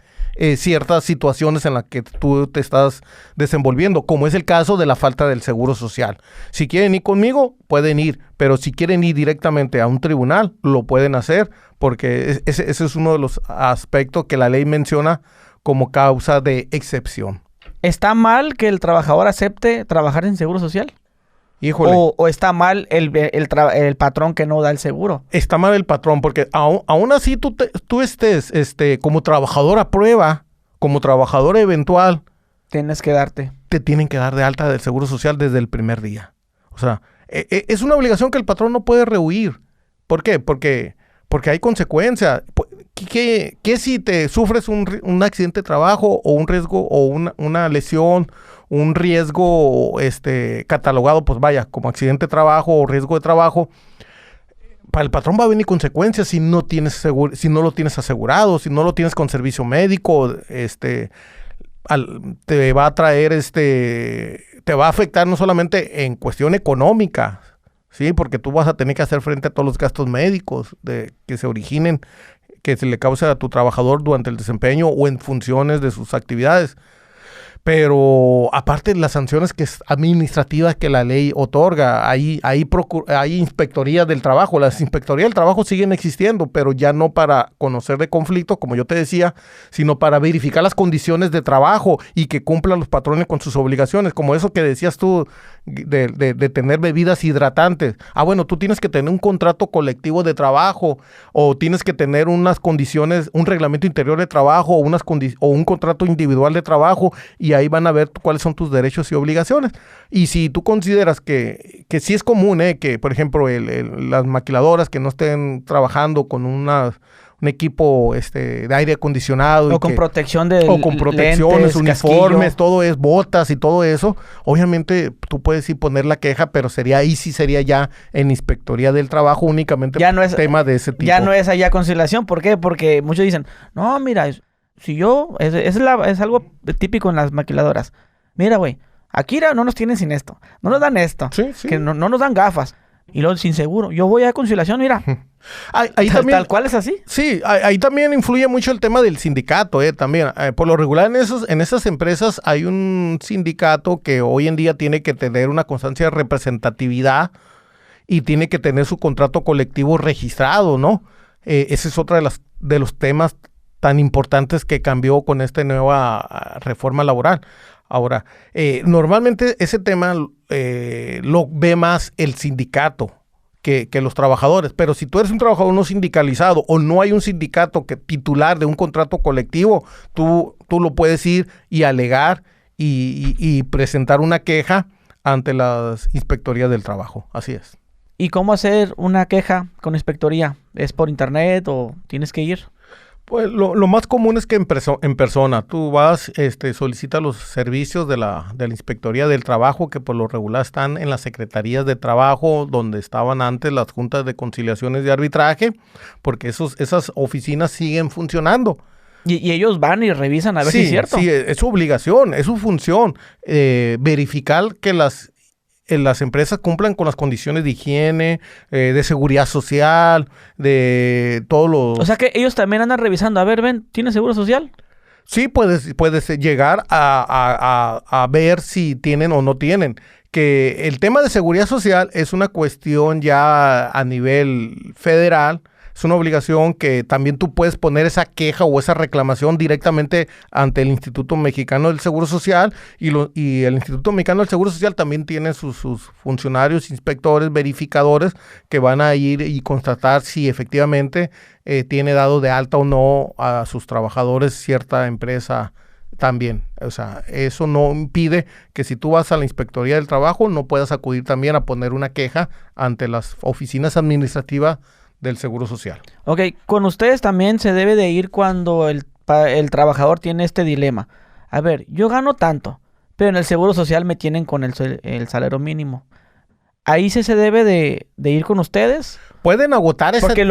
ciertas situaciones en las que tú te estás desenvolviendo, como es el caso de la falta del seguro social. Si quieren ir conmigo, pueden ir, pero si quieren ir directamente a un tribunal, lo pueden hacer, porque ese es uno de los aspectos que la ley menciona como causa de excepción. ¿Está mal que el trabajador acepte trabajar sin seguro social? Híjole. ¿O está mal el patrón que no da el seguro? Está mal el patrón, porque aún así tú estés como trabajador a prueba, como trabajador eventual, Tienes que darte. te tienen que dar de alta del seguro social desde el primer día. O sea, es una obligación que el patrón no puede rehuir. ¿Por qué? Porque hay consecuencias. ¿Qué si te sufres un accidente de trabajo o un riesgo o una lesión, un riesgo catalogado, pues vaya, como accidente de trabajo o riesgo de trabajo? Para el patrón va a venir consecuencias si no si no lo tienes asegurado, si no lo tienes con servicio médico, te va a traer te va a afectar no solamente en cuestión económica, sí, porque tú vas a tener que hacer frente a todos los gastos médicos que se originen, que se le cause a tu trabajador durante el desempeño o en funciones de sus actividades. Pero aparte de las sanciones administrativas que la ley otorga, hay inspectorías del trabajo. Las inspectorías del trabajo siguen existiendo, pero ya no para conocer de conflictos, como yo te decía, sino para verificar las condiciones de trabajo y que cumplan los patrones con sus obligaciones, como eso que decías tú de tener bebidas hidratantes. Bueno, tú tienes que tener un contrato colectivo de trabajo, o tienes que tener unas condiciones, un reglamento interior de trabajo, o un contrato individual de trabajo, y ahí van a ver cuáles son tus derechos y obligaciones. Y si tú consideras que sí es común, que por ejemplo las maquiladoras que no estén trabajando con un equipo de aire acondicionado O con protección de o con protecciones, lentes, uniformes, casquillo. todo es botas y todo eso, obviamente tú puedes ir poner la queja, pero sí sería ya en inspectoría del trabajo únicamente Ya no es tema de ese tipo. Ya no es allá conciliación. ¿Por qué? Porque muchos dicen, no, mira, si yo, es algo típico en las maquiladoras. Mira, güey, aquí no nos tienen sin esto, no nos dan esto, Sí. que no nos dan gafas, y luego sin seguro. Yo voy a conciliación, mira. Ahí también, Tal cual es así. sí, ahí también influye mucho el tema del sindicato, también. Por lo regular en esas empresas hay un sindicato que hoy en día tiene que tener una constancia de representatividad y tiene que tener su contrato colectivo registrado, ¿no? Ese es otro de los temas tan importantes que cambió con esta nueva reforma laboral. Ahora, normalmente ese tema lo ve más el sindicato que los trabajadores. Pero si tú eres un trabajador no sindicalizado o no hay un sindicato titular de un contrato colectivo, tú lo puedes ir y alegar y presentar una queja ante las inspectorías del trabajo. Así es. ¿Y cómo hacer una queja con inspectoría? ¿Es por internet o tienes que ir? Pues lo más común es que en persona. Tú vas, solicitas los servicios de la Inspectoría del Trabajo, que por lo regular están en las secretarías de trabajo, donde estaban antes las juntas de conciliaciones de arbitraje, porque esas oficinas siguen funcionando. Y ellos van y revisan a ver si es cierto. Sí, es su obligación, es su función, verificar que las empresas cumplan con las condiciones de higiene, de seguridad social, de todos los... O sea que ellos también andan revisando. A ver, ven, ¿tienes seguro social? Sí, puedes llegar a ver si tienen o no tienen. Que el tema de seguridad social es una cuestión ya a nivel federal. Es una obligación que también tú puedes poner esa queja o esa reclamación directamente ante el Instituto Mexicano del Seguro Social y el Instituto Mexicano del Seguro Social también tiene sus funcionarios, inspectores, verificadores que van a ir y constatar si efectivamente tiene dado de alta o no a sus trabajadores cierta empresa también. O sea, eso no impide que si tú vas a la Inspectoría del Trabajo no puedas acudir también a poner una queja ante las oficinas administrativas del Seguro Social. Ok, con ustedes también se debe de ir cuando el trabajador tiene este dilema. A ver, yo gano tanto, pero en el Seguro Social me tienen con el salario mínimo. ¿Ahí sí se debe de ir con ustedes? Pueden agotar ese... Porque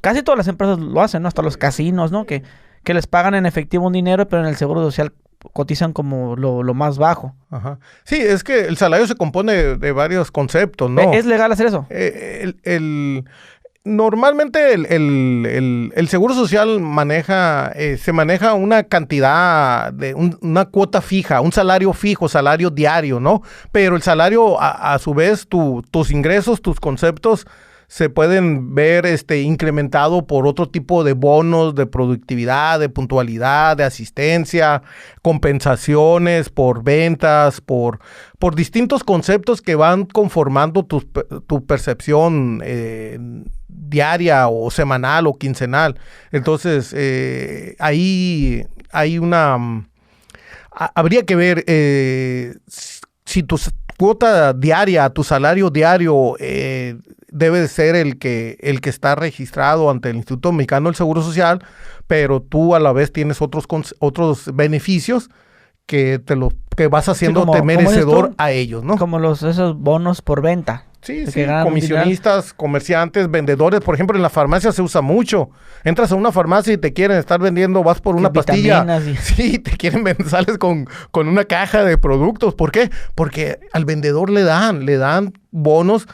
casi todas las empresas lo hacen, ¿no? Hasta los casinos, ¿no? Que les pagan en efectivo un dinero, pero en el Seguro Social cotizan como lo más bajo. Ajá. Sí, es que el salario se compone de varios conceptos, ¿no? ¿Es legal hacer eso? Normalmente el Seguro Social se maneja una cantidad una cuota fija, un salario fijo, salario diario, ¿no? Pero el salario, a su vez, tus ingresos, tus conceptos se pueden ver incrementado por otro tipo de bonos de productividad, de puntualidad, de asistencia, compensaciones por ventas, por distintos conceptos que van conformando tu percepción diaria o semanal o quincenal. Entonces, ahí hay habría que ver si tu cuota diaria, tu salario diario debe de ser el que está registrado ante el Instituto Mexicano del Seguro Social, pero tú a la vez tienes otros beneficios que vas haciéndote merecedor a ellos, ¿no? Como esos bonos por venta. Sí, comisionistas, comerciantes, vendedores. Por ejemplo, en la farmacia se usa mucho. Entras a una farmacia y te quieren estar vendiendo, vas por una pastilla. Sí, te quieren vender, sales con una caja de productos. ¿Por qué? Porque al vendedor le dan bonos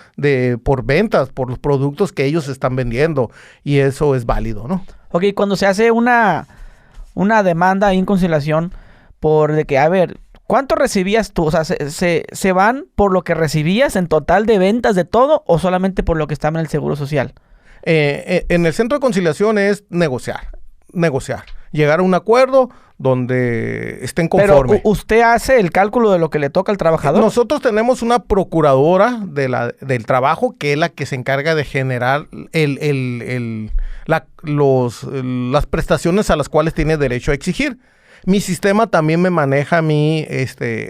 por ventas, por los productos que ellos están vendiendo. Y eso es válido, ¿no? Ok, cuando se hace una demanda en conciliación por de que, a ver, ¿cuánto recibías tú? O sea, ¿se van por lo que recibías en total de ventas de todo o solamente por lo que estaba en el Seguro Social? En el centro de conciliación es negociar. Llegar a un acuerdo donde estén conformes. Pero usted hace el cálculo de lo que le toca al trabajador. Nosotros tenemos una procuradora del trabajo que es la que se encarga de generar las prestaciones a las cuales tiene derecho a exigir. Mi sistema también me maneja a mí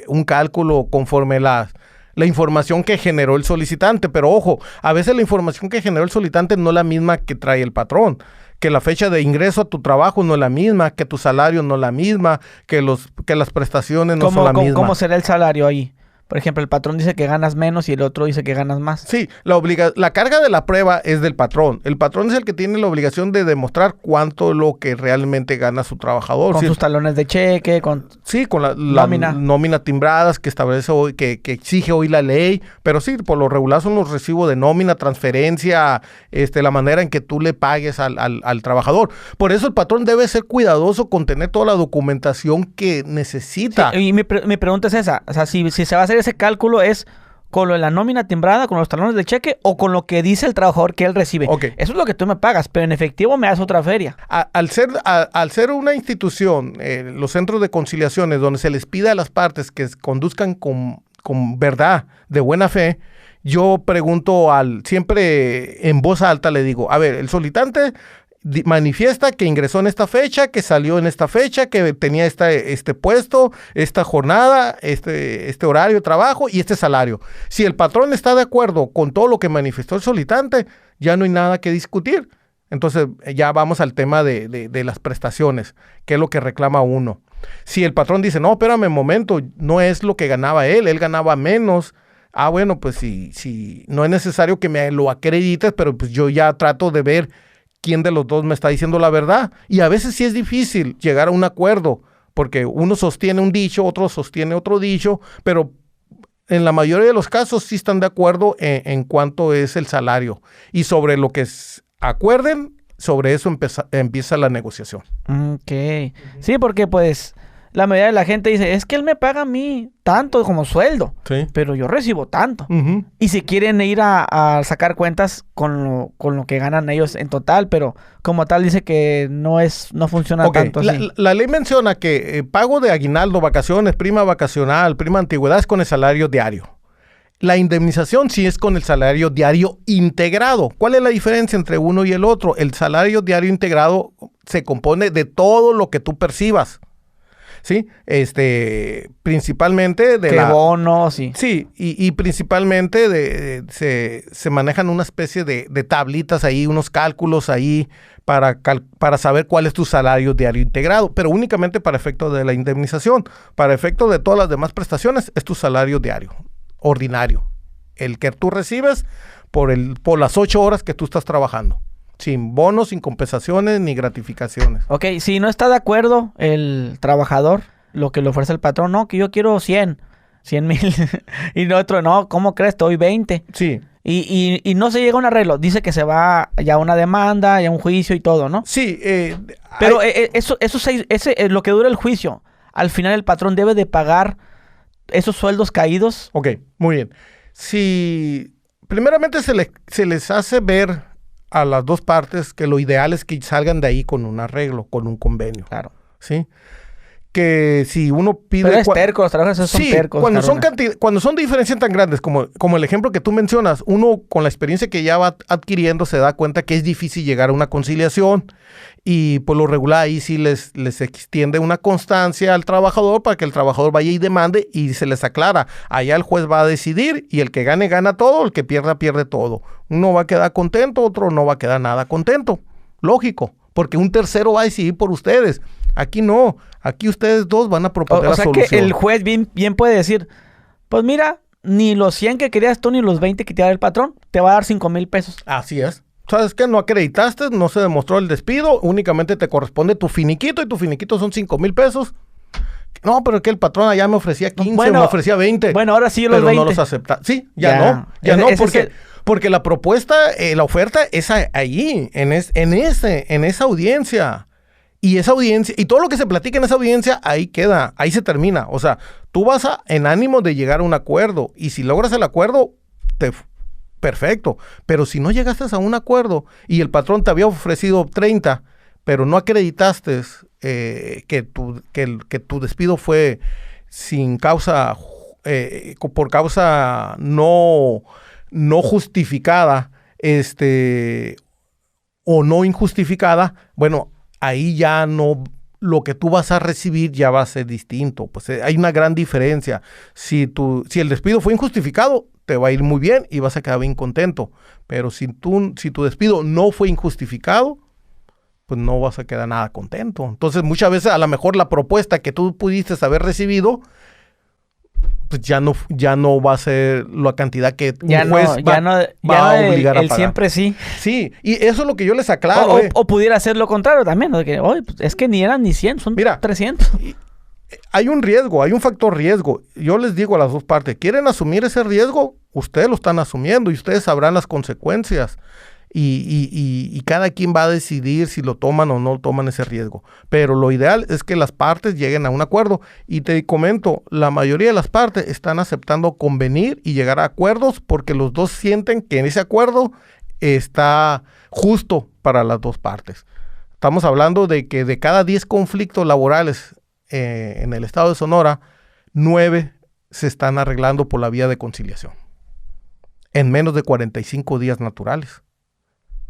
un cálculo conforme la información que generó el solicitante. Pero ojo, a veces la información que generó el solicitante no es la misma que trae el patrón. Que la fecha de ingreso a tu trabajo no es la misma, que tu salario no es la misma, que las prestaciones no son la misma. ¿Cómo será el salario ahí? Por ejemplo, el patrón dice que ganas menos y el otro dice que ganas más. Sí, la carga de la prueba es del patrón. El patrón es el que tiene la obligación de demostrar cuánto es lo que realmente gana su trabajador. Con sus talones de cheque, con la nómina timbradas que establece hoy, que exige hoy la ley. Pero sí, por lo regular son los recibos de nómina, transferencia, la manera en que tú le pagues al trabajador. Por eso el patrón debe ser cuidadoso con tener toda la documentación que necesita. Sí, y mi pregunta es esa. O sea, si se va a hacer ese cálculo, ¿es con lo de la nómina timbrada, con los talones de cheque o con lo que dice el trabajador que él recibe? Okay. Eso es lo que tú me pagas, pero en efectivo me das otra feria. Al ser una institución, los centros de conciliaciones donde se les pide a las partes que conduzcan con con verdad, de buena fe, yo pregunto siempre en voz alta le digo, a ver, el solicitante manifiesta que ingresó en esta fecha, que salió en esta fecha, que tenía este puesto, esta jornada, este horario de trabajo y este salario. Si el patrón está de acuerdo con todo lo que manifestó el solicitante, ya no hay nada que discutir. Entonces ya vamos al tema de las prestaciones, que es lo que reclama uno. Si el patrón dice, no, espérame un momento, no es lo que ganaba él ganaba menos. Bueno, pues si no es necesario que me lo acredites, pero pues yo ya trato de ver quién de los dos me está diciendo la verdad. Y a veces sí es difícil llegar a un acuerdo, porque uno sostiene un dicho, otro sostiene otro dicho, pero en la mayoría de los casos sí están de acuerdo en cuánto es el salario. Y sobre lo que acuerden, sobre eso empieza la negociación. Ok. Sí, porque pues la mayoría de la gente dice, es que él me paga a mí tanto como sueldo, Sí. pero yo recibo tanto. Uh-huh. Y si quieren ir a sacar cuentas con lo que ganan ellos en total, pero como tal dice que no funciona Okay. tanto así. La ley menciona que pago de aguinaldo, vacaciones, prima vacacional, prima antigüedad es con el salario diario. La indemnización sí es con el salario diario integrado. ¿Cuál es la diferencia entre uno y el otro? El salario diario integrado se compone de todo lo que tú percibas. ¿Sí? Principalmente de bonos, sí. Sí, y principalmente se manejan una especie de tablitas ahí, unos cálculos ahí para saber cuál es tu salario diario integrado, pero únicamente para efecto de la indemnización. Para efecto de todas las demás prestaciones es tu salario diario, ordinario, el que tú recibes por las 8 horas que tú estás trabajando. Sin bonos, sin compensaciones, ni gratificaciones. Ok, si no está de acuerdo el trabajador, lo que le ofrece el patrón, no, que yo quiero 100,000. Y el otro, no, ¿cómo crees? Te doy 20. Sí. Y no se llega a un arreglo. Dice que se va ya a una demanda, ya a un juicio y todo, ¿no? Sí. Pero eso es lo que dura el juicio. Al final el patrón debe de pagar esos sueldos caídos. Ok, muy bien. Si primeramente se les hace ver a las dos partes que lo ideal es que salgan de ahí con un arreglo, con un convenio. Claro. ¿Sí? Que si uno pide... Pero es terco, los trabajadores son tercos. Cuando son diferencias tan grandes como el ejemplo que tú mencionas, uno con la experiencia que ya va adquiriendo se da cuenta que es difícil llegar a una conciliación y por lo regular ahí sí les extiende una constancia al trabajador para que el trabajador vaya y demande y se les aclara. Allá el juez va a decidir y el que gane, gana todo, el que pierda, pierde todo. Uno va a quedar contento, otro no va a quedar nada contento. Lógico, porque un tercero va a decidir por ustedes. Aquí no, aquí ustedes dos van a proponer la solución. O sea que el juez bien puede decir, pues mira, ni los 100 que querías tú, ni los 20 que te da el patrón, te va a dar 5,000 pesos. Así es. ¿Sabes qué? No acreditaste, no se demostró el despido, únicamente te corresponde tu finiquito y tu finiquito son 5,000 pesos. No, pero es que el patrón allá me ofrecía 15, me ofrecía 20. Bueno, ahora sí los pero 20. no los acepta. Sí, ya no, porque la propuesta, la oferta es ahí, en esa audiencia. Y esa audiencia, y todo lo que se platica en esa audiencia, ahí queda, ahí se termina. O sea, tú vas en ánimo de llegar a un acuerdo, y si logras el acuerdo, perfecto. Pero si no llegaste a un acuerdo, y el patrón te había ofrecido 30, pero no acreditaste que tu despido fue sin causa, por causa no justificada, o no injustificada, bueno, ahí ya no, lo que tú vas a recibir ya va a ser distinto. Pues hay una gran diferencia. Si el despido fue injustificado, te va a ir muy bien y vas a quedar bien contento. Pero si tu despido no fue injustificado, pues no vas a quedar nada contento. Entonces, muchas veces a lo mejor la propuesta que tú pudiste haber recibido, pues ya no va a ser la cantidad que un juez va a obligar a pagar. Siempre sí. Sí, y eso es lo que yo les aclaro. O pudiera ser lo contrario también, ¿no? Que, es que ni eran ni 100, son 300. Hay un riesgo, hay un factor riesgo. Yo les digo a las dos partes, ¿quieren asumir ese riesgo? Ustedes lo están asumiendo y ustedes sabrán las consecuencias. Y cada quien va a decidir si lo toman o no toman ese riesgo. Pero lo ideal es que las partes lleguen a un acuerdo. Y te comento, la mayoría de las partes están aceptando convenir y llegar a acuerdos porque los dos sienten que en ese acuerdo está justo para las dos partes. Estamos hablando de que de cada 10 conflictos laborales en el estado de Sonora, 9 se están arreglando por la vía de conciliación. En menos de 45 días naturales.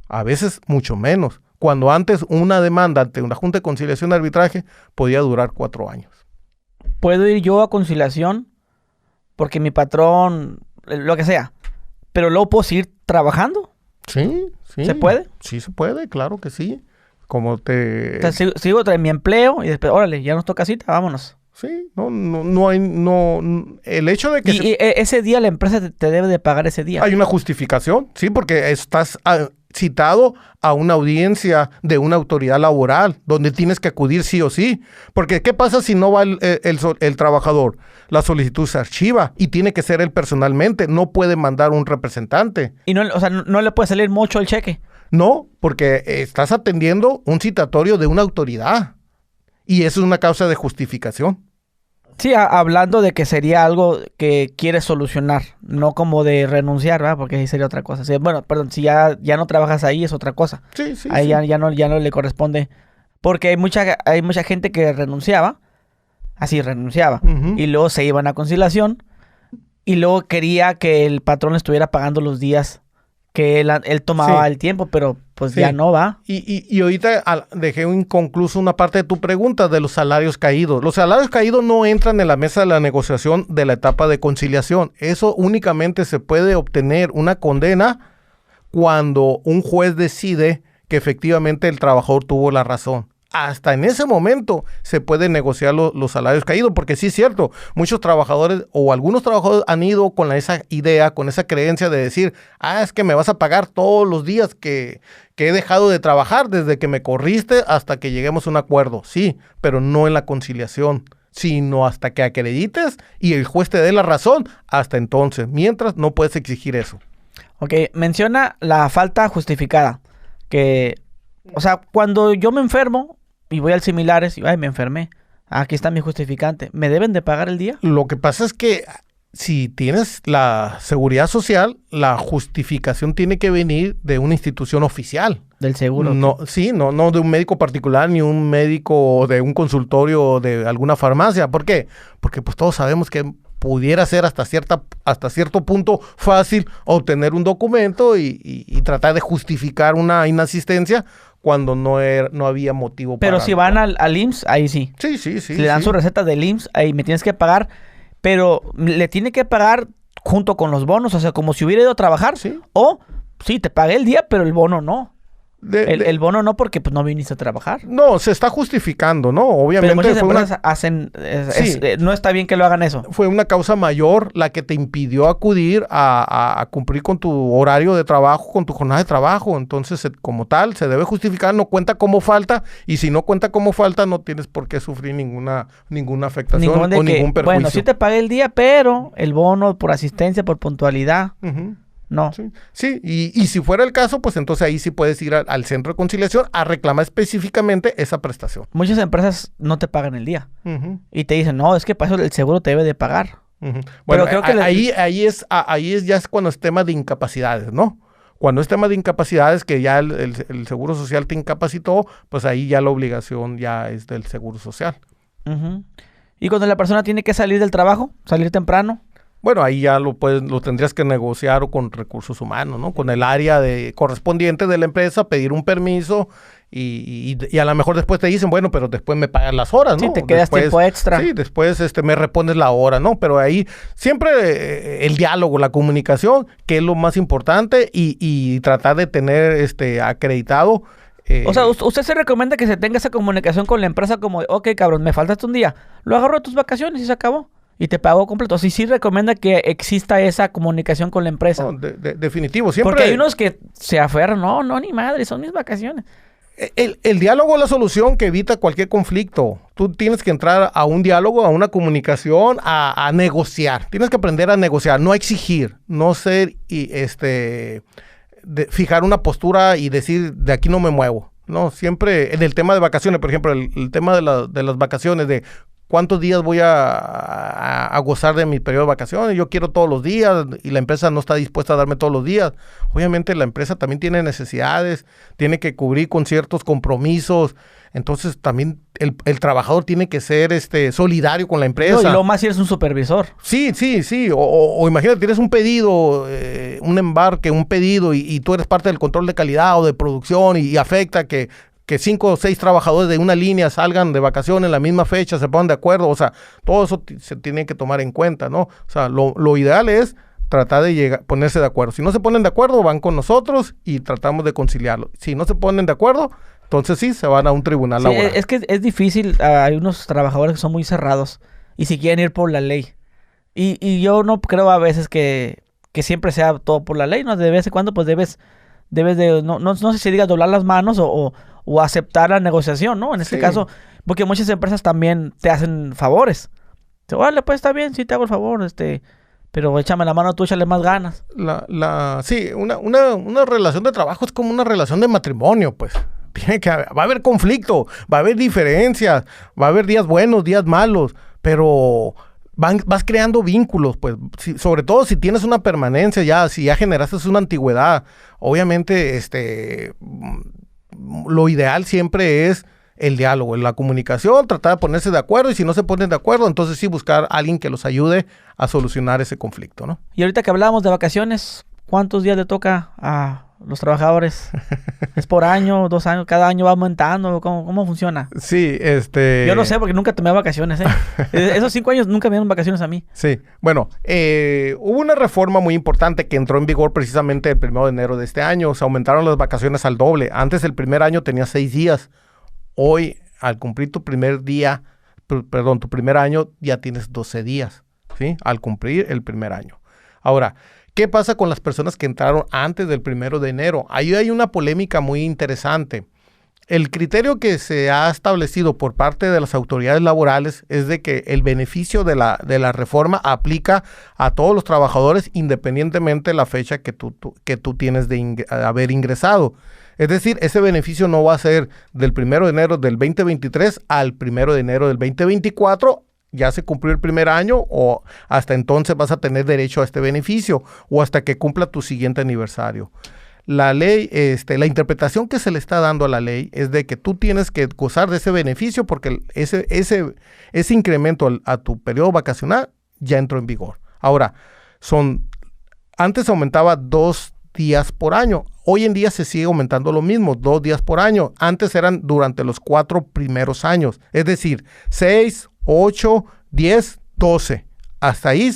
A veces mucho menos. Cuando antes una demanda ante una junta de conciliación de arbitraje podía durar 4 años. ¿Puedo ir yo a conciliación? Porque mi patrón, lo que sea. Pero luego puedo seguir trabajando. Sí. ¿Se puede? Sí, se puede, claro que sí. Como te... O sea, sigo en mi empleo y después, órale, ya nos toca cita, vámonos. Sí, no hay, el hecho de que... Y ese día la empresa te debe de pagar ese día. Hay una justificación, sí, porque estás citado a una audiencia de una autoridad laboral donde tienes que acudir sí o sí. Porque ¿qué pasa si no va el trabajador? La solicitud se archiva y tiene que ser él personalmente, no puede mandar un representante. Y no, o sea, no le puede salir mucho el cheque. No, porque estás atendiendo un citatorio de una autoridad y eso es una causa de justificación. Sí, hablando de que sería algo que quieres solucionar, no como de renunciar, ¿verdad? Porque ahí sería otra cosa. Sí, bueno, perdón, si ya no trabajas ahí es otra cosa. Sí. Ahí sí. Ya no le corresponde. Porque hay mucha gente que renunciaba, y luego se iban a conciliación, y luego quería que el patrón le estuviera pagando los días que él tomaba el tiempo, pero pues ya no va. Y ahorita dejé inconcluso una parte de tu pregunta de los salarios caídos. Los salarios caídos no entran en la mesa de la negociación de la etapa de conciliación. Eso únicamente se puede obtener una condena cuando un juez decide que efectivamente el trabajador tuvo la razón. Hasta en ese momento se pueden negociar los salarios caídos, porque sí es cierto, muchos trabajadores o algunos trabajadores han ido con esa idea, con esa creencia de decir, es que me vas a pagar todos los días que he dejado de trabajar desde que me corriste hasta que lleguemos a un acuerdo. Sí, pero no en la conciliación, sino hasta que acredites y el juez te dé la razón, hasta entonces. Mientras, no puedes exigir eso. Ok, menciona la falta justificada, que, o sea, cuando yo me enfermo y voy al similares y me enfermé, aquí está mi justificante, ¿me deben de pagar el día? Lo que pasa es que si tienes la seguridad social, la justificación tiene que venir de una institución oficial. Del seguro. No de un médico particular, ni un médico de un consultorio de alguna farmacia. ¿Por qué? Porque pues todos sabemos que pudiera ser hasta cierto punto fácil obtener un documento y tratar de justificar una inasistencia cuando no había motivo para... Pero si van al IMSS, ahí sí. Sí. Si le dan su receta del IMSS, ahí me tienes que pagar, pero le tiene que pagar junto con los bonos, o sea, como si hubiera ido a trabajar. Sí. O, sí, te pagué el día, pero el bono no. El bono no, porque pues no viniste a trabajar. No, se está justificando, ¿no? Obviamente. Pero muchas empresas hacen... no está bien que lo hagan eso. Fue una causa mayor la que te impidió acudir a cumplir con tu horario de trabajo, con tu jornada de trabajo. Entonces, como tal, se debe justificar, no cuenta como falta. Y si no cuenta como falta, no tienes por qué sufrir ninguna afectación o ningún perjuicio. Bueno, sí te pagué el día, pero el bono por asistencia, por puntualidad... No. Sí. Y si fuera el caso, pues entonces ahí sí puedes ir al centro de conciliación a reclamar específicamente esa prestación. Muchas empresas no te pagan el día. Y te dicen, no, es que para eso el seguro te debe de pagar. Bueno, creo que ahí ya es cuando es tema de incapacidades, ¿no? Cuando es tema de incapacidades, que ya el Seguro Social te incapacitó, pues ahí ya la obligación ya es del Seguro Social. ¿Y cuando la persona tiene que salir del trabajo, salir temprano? Bueno, ahí ya lo tendrías que negociar con recursos humanos, ¿no? Con el área correspondiente de la empresa, pedir un permiso y a lo mejor después te dicen, bueno, pero después me pagan las horas, ¿no? Sí, te quedas tiempo extra. Sí, después me repones la hora, ¿no? Pero ahí siempre el diálogo, la comunicación, que es lo más importante y tratar de tener acreditado. O sea, ¿usted se recomienda que se tenga esa comunicación con la empresa como, ok, cabrón, me faltaste un día, lo agarro de tus vacaciones y se acabó? Y te pagó completo. Sí recomienda que exista esa comunicación con la empresa. No, definitivo, siempre. Porque hay unos que se aferran. No, ni madre, son mis vacaciones. El diálogo es la solución que evita cualquier conflicto. Tú tienes que entrar a un diálogo, a una comunicación, a negociar. Tienes que aprender a negociar, no a exigir, no ser fijar una postura y decir, de aquí no me muevo. No, siempre en el tema de vacaciones, por ejemplo, el tema de las vacaciones, de ¿cuántos días voy a gozar de mi periodo de vacaciones? Yo quiero todos los días y la empresa no está dispuesta a darme todos los días. Obviamente la empresa también tiene necesidades, tiene que cubrir con ciertos compromisos. Entonces también el trabajador tiene que ser solidario con la empresa. No, y lo más si eres un supervisor. Sí. O imagínate, tienes un pedido, un embarque, un pedido y tú eres parte del control de calidad o de producción y afecta que 5 o 6 trabajadores de una línea salgan de vacaciones en la misma fecha, se pongan de acuerdo. O sea, todo eso se tiene que tomar en cuenta, ¿no? O sea, lo ideal es tratar de ponerse de acuerdo. Si no se ponen de acuerdo, van con nosotros y tratamos de conciliarlo. Si no se ponen de acuerdo, entonces sí, se van a un tribunal laboral. Es que es difícil. Hay unos trabajadores que son muy cerrados y si quieren ir por la ley. Y yo no creo a veces que siempre sea todo por la ley, ¿no? De vez en cuando, pues debes de, no sé si digas doblar las manos o aceptar la negociación, ¿no? En este caso, porque muchas empresas también te hacen favores. Vale, pues está bien, sí te hago el favor, pero échame la mano tú, échale más ganas. Sí, una relación de trabajo es como una relación de matrimonio, pues. Va a haber conflicto, va a haber diferencias, va a haber días buenos, días malos, pero vas creando vínculos, pues, sobre todo si tienes una permanencia si ya generaste una antigüedad. Obviamente, lo ideal siempre es el diálogo, la comunicación, tratar de ponerse de acuerdo, y si no se ponen de acuerdo, entonces sí buscar a alguien que los ayude a solucionar ese conflicto, ¿no? Y ahorita que hablábamos de vacaciones, ¿cuántos días le toca a los trabajadores? ¿Es por año, 2 años, cada año va aumentando? ¿Cómo funciona? Sí, Yo no sé porque nunca tomé vacaciones, Esos 5 años nunca me dieron vacaciones a mí. Sí, bueno, hubo una reforma muy importante que entró en vigor precisamente el 1 de enero de este año. Se aumentaron las vacaciones al doble. Antes el primer año tenía 6 días. Hoy, al cumplir tu primer año, ya tienes 12 días, ¿sí? Al cumplir el primer año. Ahora, ¿qué pasa con las personas que entraron antes del 1 de enero? Ahí hay una polémica muy interesante. El criterio que se ha establecido por parte de las autoridades laborales es de que el beneficio de la reforma aplica a todos los trabajadores independientemente de la fecha que tú tienes de haber ingresado. Es decir, ese beneficio no va a ser del 1 de enero del 2023 al 1 de enero del 2024. Ya se cumplió el primer año o hasta entonces vas a tener derecho a este beneficio o hasta que cumpla tu siguiente aniversario. La ley, la interpretación que se le está dando a la ley es de que tú tienes que gozar de ese beneficio porque ese incremento a tu periodo vacacional ya entró en vigor. Ahora, antes aumentaba 2 días por año. Hoy en día se sigue aumentando lo mismo, 2 días por año. Antes eran durante los 4 primeros años. Es decir, 6, 8, 10, 12. Hasta ahí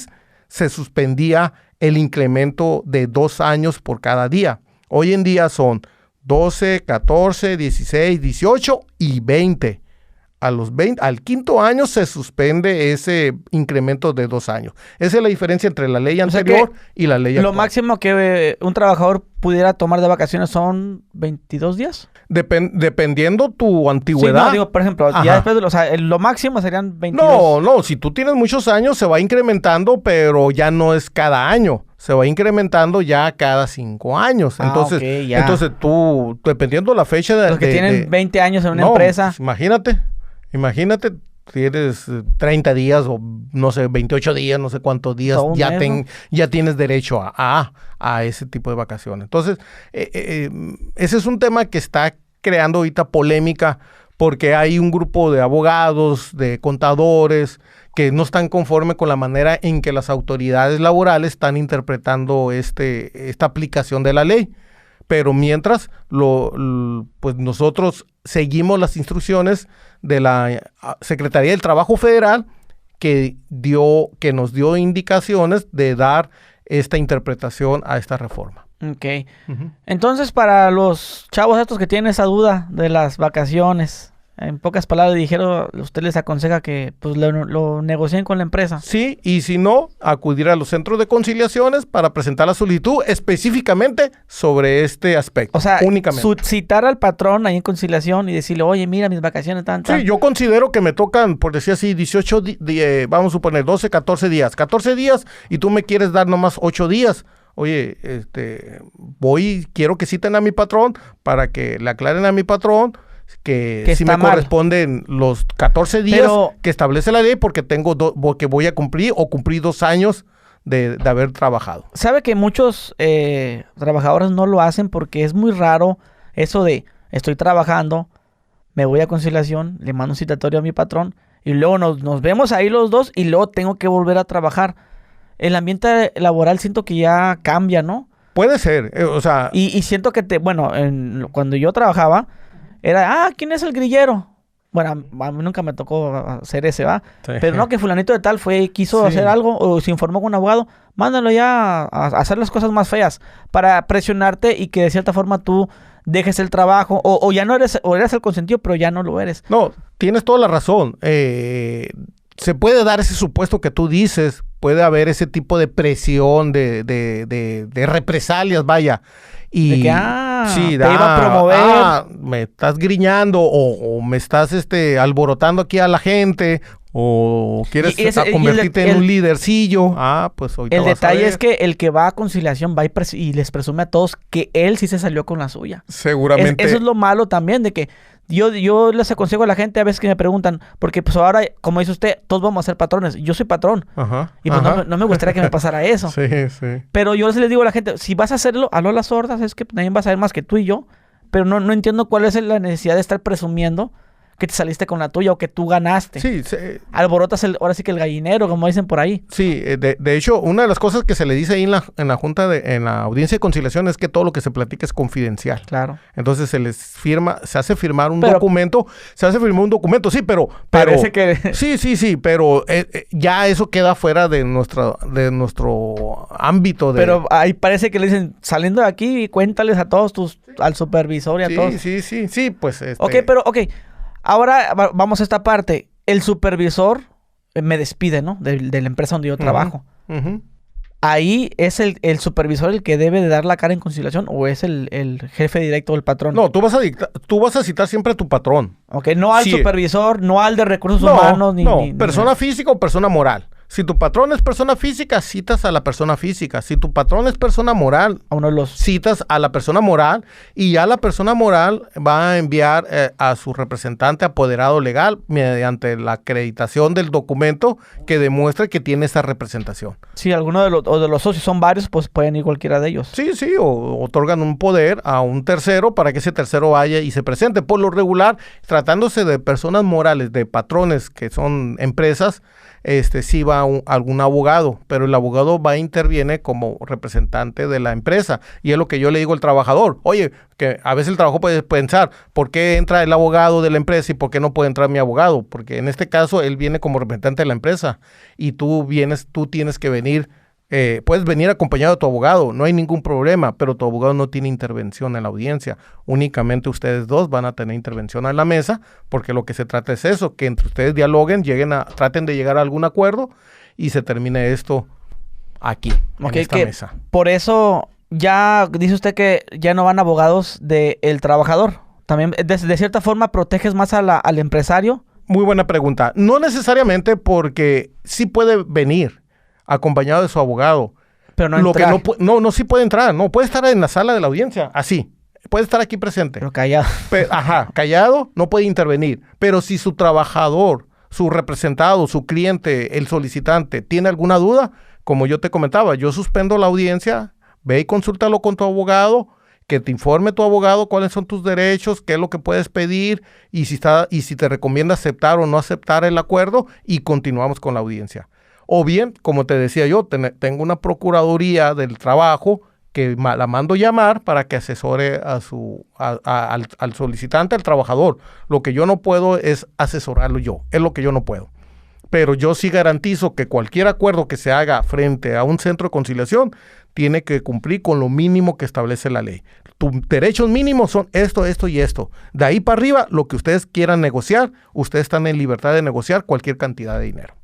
se suspendía el incremento de 2 años por cada día. Hoy en día son 12, 14, 16, 18 y 20. Al 5º año se suspende ese incremento de 2 años. Esa es la diferencia entre la ley anterior y la ley actual. Lo máximo que un trabajador pudiera tomar de vacaciones son 22 días. Dependiendo tu antigüedad. Sí, no, digo, por ejemplo, ya después lo máximo serían 22. No, si tú tienes muchos años se va incrementando, pero ya no es cada año. Se va incrementando ya cada 5 años. Entonces, okay, ya. Entonces tú, dependiendo la fecha de... Los que tienen 20 años en una empresa. Pues imagínate, tienes 30 días o no sé, 28 días, no sé cuántos días, ya tienes derecho a ese tipo de vacaciones. Entonces, ese es un tema que está creando ahorita polémica porque hay un grupo de abogados, de contadores, que no están conformes con la manera en que las autoridades laborales están interpretando esta aplicación de la ley. Pero mientras, pues nosotros seguimos las instrucciones de la Secretaría del Trabajo Federal que nos dio indicaciones de dar esta interpretación a esta reforma. Ok. Uh-huh. Entonces, para los chavos estos que tienen esa duda de las vacaciones, en pocas palabras dijeron, usted les aconseja que pues lo negocien con la empresa. Sí, y si no, acudir a los centros de conciliaciones para presentar la solicitud específicamente sobre este aspecto. O sea, únicamente. Citar al patrón ahí en conciliación y decirle, oye, mira, mis vacaciones están... Sí, yo considero que me tocan, por decir así, 18, vamos a suponer 12, 14 días. 14 días y tú me quieres dar nomás 8 días. Oye, quiero que citen a mi patrón para que le aclaren a mi patrón que Que sí está me mal. corresponden los 14 días Pero- que establece la ley porque porque voy a cumplir o cumplí 2 años de haber trabajado. Sabe que muchos trabajadores no lo hacen porque es muy raro eso de estoy trabajando, me voy a conciliación, le mando un citatorio a mi patrón y luego nos vemos ahí los dos y luego tengo que volver a trabajar. El ambiente laboral siento que ya cambia, ¿no? Puede ser, o sea, Y siento que cuando yo trabajaba, era, ¿quién es el grillero? Bueno, a mí nunca me tocó hacer ese, ¿va? Sí. Pero no, que fulanito de tal quiso Sí. hacer algo o se informó con un abogado, mándalo ya a hacer las cosas más feas para presionarte y que de cierta forma tú dejes el trabajo o ya no eres, o eres el consentido, pero ya no lo eres. no, tienes toda la razón. Se puede dar ese supuesto que tú dices, puede haber ese tipo de presión, de represalias, vaya. Y De que, te iba a promover. me estás griñando o me estás alborotando aquí a la gente o quieres y convertirte en un lidercillo. Pues ahorita El vas a detalle ver. es que el que va a conciliación va y les presume a todos que él sí se salió con la suya. Seguramente. Eso es lo malo también, de que yo les aconsejo a la gente a veces que me preguntan, porque pues ahora, como dice usted, todos vamos a ser patrones. Yo soy patrón. Ajá, Y pues ajá. no me gustaría que me pasara eso. Sí, sí. Pero yo les digo a la gente, si vas a hacerlo, hazlo a las sordas, es que nadie va a saber más que tú y yo. Pero no entiendo cuál es la necesidad de estar presumiendo que te saliste con la tuya o que tú ganaste. Sí, Alborotas ahora sí que el gallinero, como dicen por ahí. sí, de hecho, una de las cosas que se le dice ahí en la junta, en la audiencia de conciliación es que todo lo que se platica es confidencial. Claro. Entonces se hace firmar un Pero- documento, sí, pero Parece que... sí, pero ya eso queda fuera de nuestro ámbito de... Pero ahí parece que le dicen, saliendo de aquí, cuéntales a todos al supervisor y a todos. sí, pues Ok. Ahora vamos a esta parte. El supervisor me despide, ¿no? De la empresa donde yo trabajo. Ujú. Ahí es el supervisor el que debe de dar la cara en conciliación o es el jefe directo del patrón. No, tú vas a citar siempre a tu patrón. Ok, no al Sí. supervisor, no al de recursos humanos, ni persona física o persona moral. Si tu patrón es persona física, citas a la persona física. Si tu patrón es persona moral, a uno de los... citas a la persona moral y ya la persona moral va a enviar a su representante apoderado legal mediante la acreditación del documento que demuestre que tiene esa representación. Si alguno de los socios son varios, pues pueden ir cualquiera de ellos. Sí, o otorgan un poder a un tercero para que ese tercero vaya y se presente. Por lo regular, tratándose de personas morales, de patrones que son empresas, sí va algún abogado, pero el abogado interviene como representante de la empresa. Y es lo que yo le digo al trabajador. Oye, que a veces el trabajo puede pensar, ¿por qué entra el abogado de la empresa y por qué no puede entrar mi abogado? Porque en este caso él viene como representante de la empresa y tú tienes que venir. Puedes venir acompañado de tu abogado, no hay ningún problema, pero tu abogado no tiene intervención en la audiencia. Únicamente ustedes dos van a tener intervención en la mesa, porque lo que se trata es eso, que entre ustedes dialoguen, traten de llegar a algún acuerdo y se termine esto aquí, en esta mesa. Por eso ya dice usted que ya no van abogados del trabajador. También de cierta forma proteges más al empresario. Muy buena pregunta. No necesariamente, porque sí puede venir acompañado de su abogado. Pero no Lo que entrar. sí puede entrar, no puede estar en la sala de la audiencia, así. Puede estar aquí presente. Pero callado. Callado, no puede intervenir. Pero si su trabajador, su representado, su cliente, el solicitante, tiene alguna duda, como yo te comentaba, yo suspendo la audiencia, ve y consúltalo con tu abogado, que te informe tu abogado cuáles son tus derechos, qué es lo que puedes pedir y si te recomienda aceptar o no aceptar el acuerdo, y continuamos con la audiencia. O bien, como te decía yo, tengo una procuraduría del trabajo que la mando llamar para que asesore al solicitante, al trabajador. Lo que yo no puedo es asesorarlo yo, es lo que yo no puedo. Pero yo sí garantizo que cualquier acuerdo que se haga frente a un centro de conciliación tiene que cumplir con lo mínimo que establece la ley. Tus derechos mínimos son esto, esto y esto. De ahí para arriba, lo que ustedes quieran negociar, ustedes están en libertad de negociar cualquier cantidad de dinero.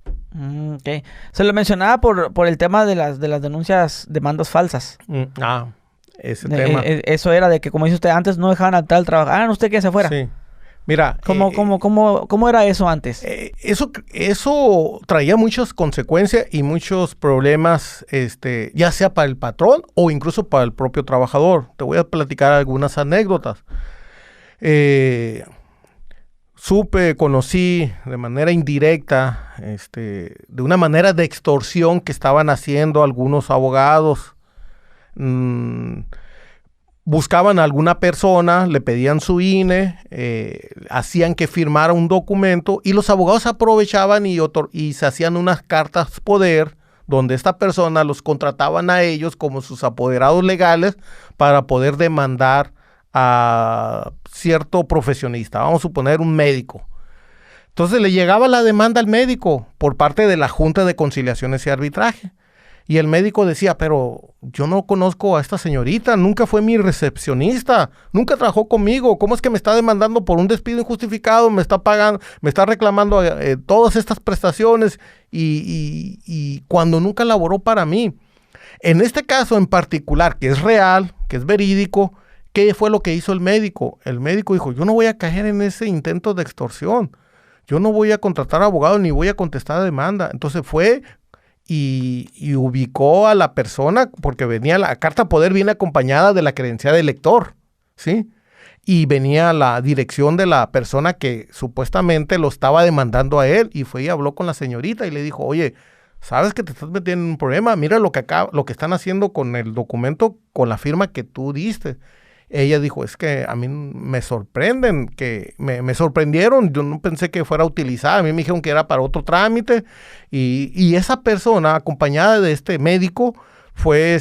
Okay. Se lo mencionaba por el tema de las demandas falsas. Ese tema. Eso era de que, como dice usted, antes no dejaban entrar al trabajo. Hagan usted que se fuera. Sí. Mira, ¿Cómo era eso antes? Eso traía muchas consecuencias y muchos problemas, ya sea para el patrón o incluso para el propio trabajador. Te voy a platicar algunas anécdotas. conocí de manera indirecta, de una manera de extorsión que estaban haciendo algunos abogados. Buscaban a alguna persona, le pedían su INE, hacían que firmara un documento y los abogados aprovechaban y se hacían unas cartas poder donde esta persona los contrataban a ellos como sus apoderados legales para poder demandar a cierto profesionista, vamos a suponer un médico. Entonces le llegaba la demanda al médico por parte de la Junta de Conciliaciones y Arbitraje. Y el médico decía, pero yo no conozco a esta señorita, nunca fue mi recepcionista, nunca trabajó conmigo, ¿cómo es que me está demandando por un despido injustificado? Me está pagando, me está reclamando todas estas prestaciones y cuando nunca laboró para mí. En este caso en particular, que es real, que es verídico, ¿qué fue lo que hizo el médico? El médico dijo, yo no voy a caer en ese intento de extorsión, yo no voy a contratar abogado ni voy a contestar la demanda. Entonces fue y ubicó a la persona, porque venía la carta poder, viene acompañada de la credencial del lector, ¿sí? Y venía la dirección de la persona que supuestamente lo estaba demandando a él, y fue y habló con la señorita y le dijo, oye, ¿sabes que te estás metiendo en un problema? Mira lo que están haciendo con el documento, con la firma que tú diste. Ella dijo, es que a mí me sorprenden, que me sorprendieron, yo no pensé que fuera utilizada, a mí me dijeron que era para otro trámite, y esa persona, acompañada de este médico, fue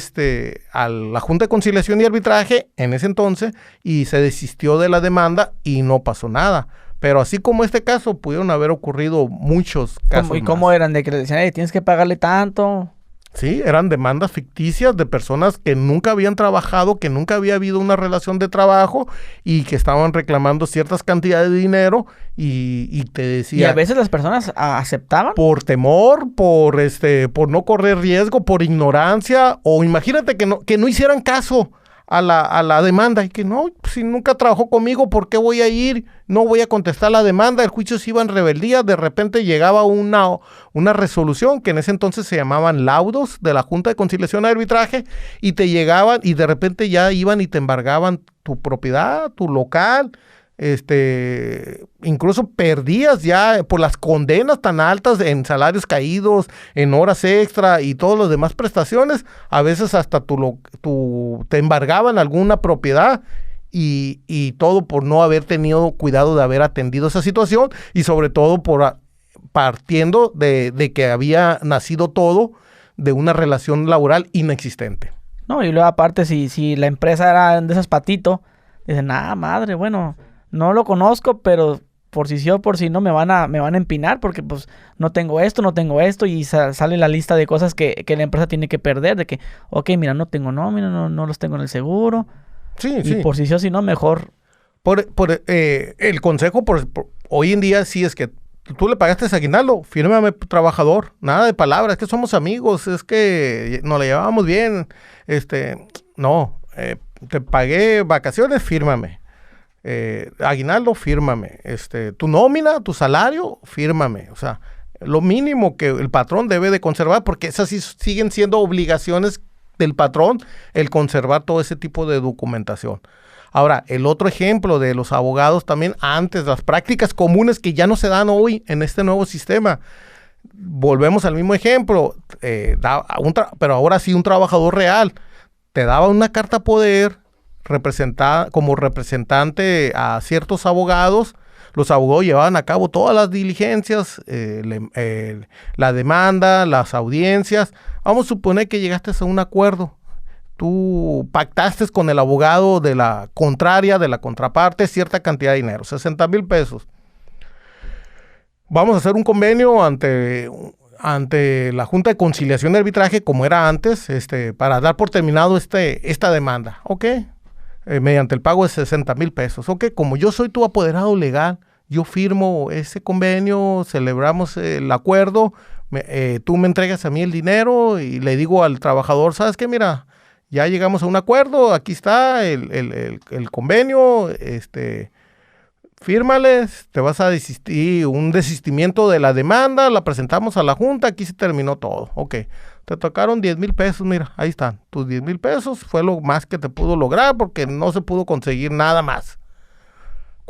a la Junta de Conciliación y Arbitraje en ese entonces, y se desistió de la demanda y no pasó nada. Pero así como este caso, pudieron haber ocurrido muchos casos. ¿Y cómo eran? ¿De que le decían, tienes que pagarle tanto? Sí, eran demandas ficticias de personas que nunca habían trabajado, que nunca había habido una relación de trabajo y que estaban reclamando ciertas cantidades de dinero y te decía... Y a veces las personas aceptaban. Por temor, por no correr riesgo, por ignorancia, o imagínate que no hicieran caso a la demanda y que no, si nunca trabajó conmigo, ¿por qué voy a ir? No voy a contestar la demanda, el juicio se iba en rebeldía, de repente llegaba una resolución que en ese entonces se llamaban laudos de la Junta de Conciliación y Arbitraje y te llegaban y de repente ya iban y te embargaban tu propiedad, tu local, incluso perdías ya por las condenas tan altas en salarios caídos, en horas extra y todas las demás prestaciones, a veces hasta te embargaban alguna propiedad y todo por no haber tenido cuidado de haber atendido esa situación y sobre todo partiendo de que había nacido todo de una relación laboral inexistente. No, y luego aparte si la empresa era de esas patito, dicen, madre, bueno... No lo conozco, pero por si sí o por si no me van a empinar porque pues no tengo esto y sale la lista de cosas que la empresa tiene que perder, de que, ok, mira, no tengo nómina, no los tengo en el seguro. Sí, y por si sí o si no, mejor. El consejo hoy en día sí es que tú le pagaste ese aguinaldo, fírmame, trabajador, nada de palabras, es que somos amigos, es que nos la llevábamos bien, te pagué vacaciones, fírmame. Aguinaldo, fírmame, tu nómina, tu salario, fírmame, o sea, lo mínimo que el patrón debe de conservar, porque esas sí siguen siendo obligaciones del patrón, el conservar todo ese tipo de documentación. Ahora, el otro ejemplo de los abogados también, antes, las prácticas comunes que ya no se dan hoy en este nuevo sistema, volvemos al mismo ejemplo, pero ahora sí un trabajador real, te daba una carta poder, como representante a ciertos abogados, los abogados llevaban a cabo todas las diligencias, la demanda, las audiencias. Vamos a suponer que llegaste a un acuerdo, tú pactaste con el abogado de la contraria, de la contraparte, cierta cantidad de dinero, 60,000 pesos. Vamos a hacer un convenio ante la Junta de Conciliación y Arbitraje, como era antes, para dar por terminado esta demanda, ¿ok? Mediante el pago de 60,000 pesos. Ok, como yo soy tu apoderado legal, yo firmo ese convenio, celebramos el acuerdo, tú me entregas a mí el dinero y le digo al trabajador, ¿sabes qué? Mira, ya llegamos a un acuerdo, aquí está el convenio, fírmales, te vas a desistir, un desistimiento de la demanda, la presentamos a la Junta, aquí se terminó todo, ok. Te tocaron 10,000 pesos, mira, ahí están. Tus 10,000 pesos fue lo más que te pudo lograr porque no se pudo conseguir nada más.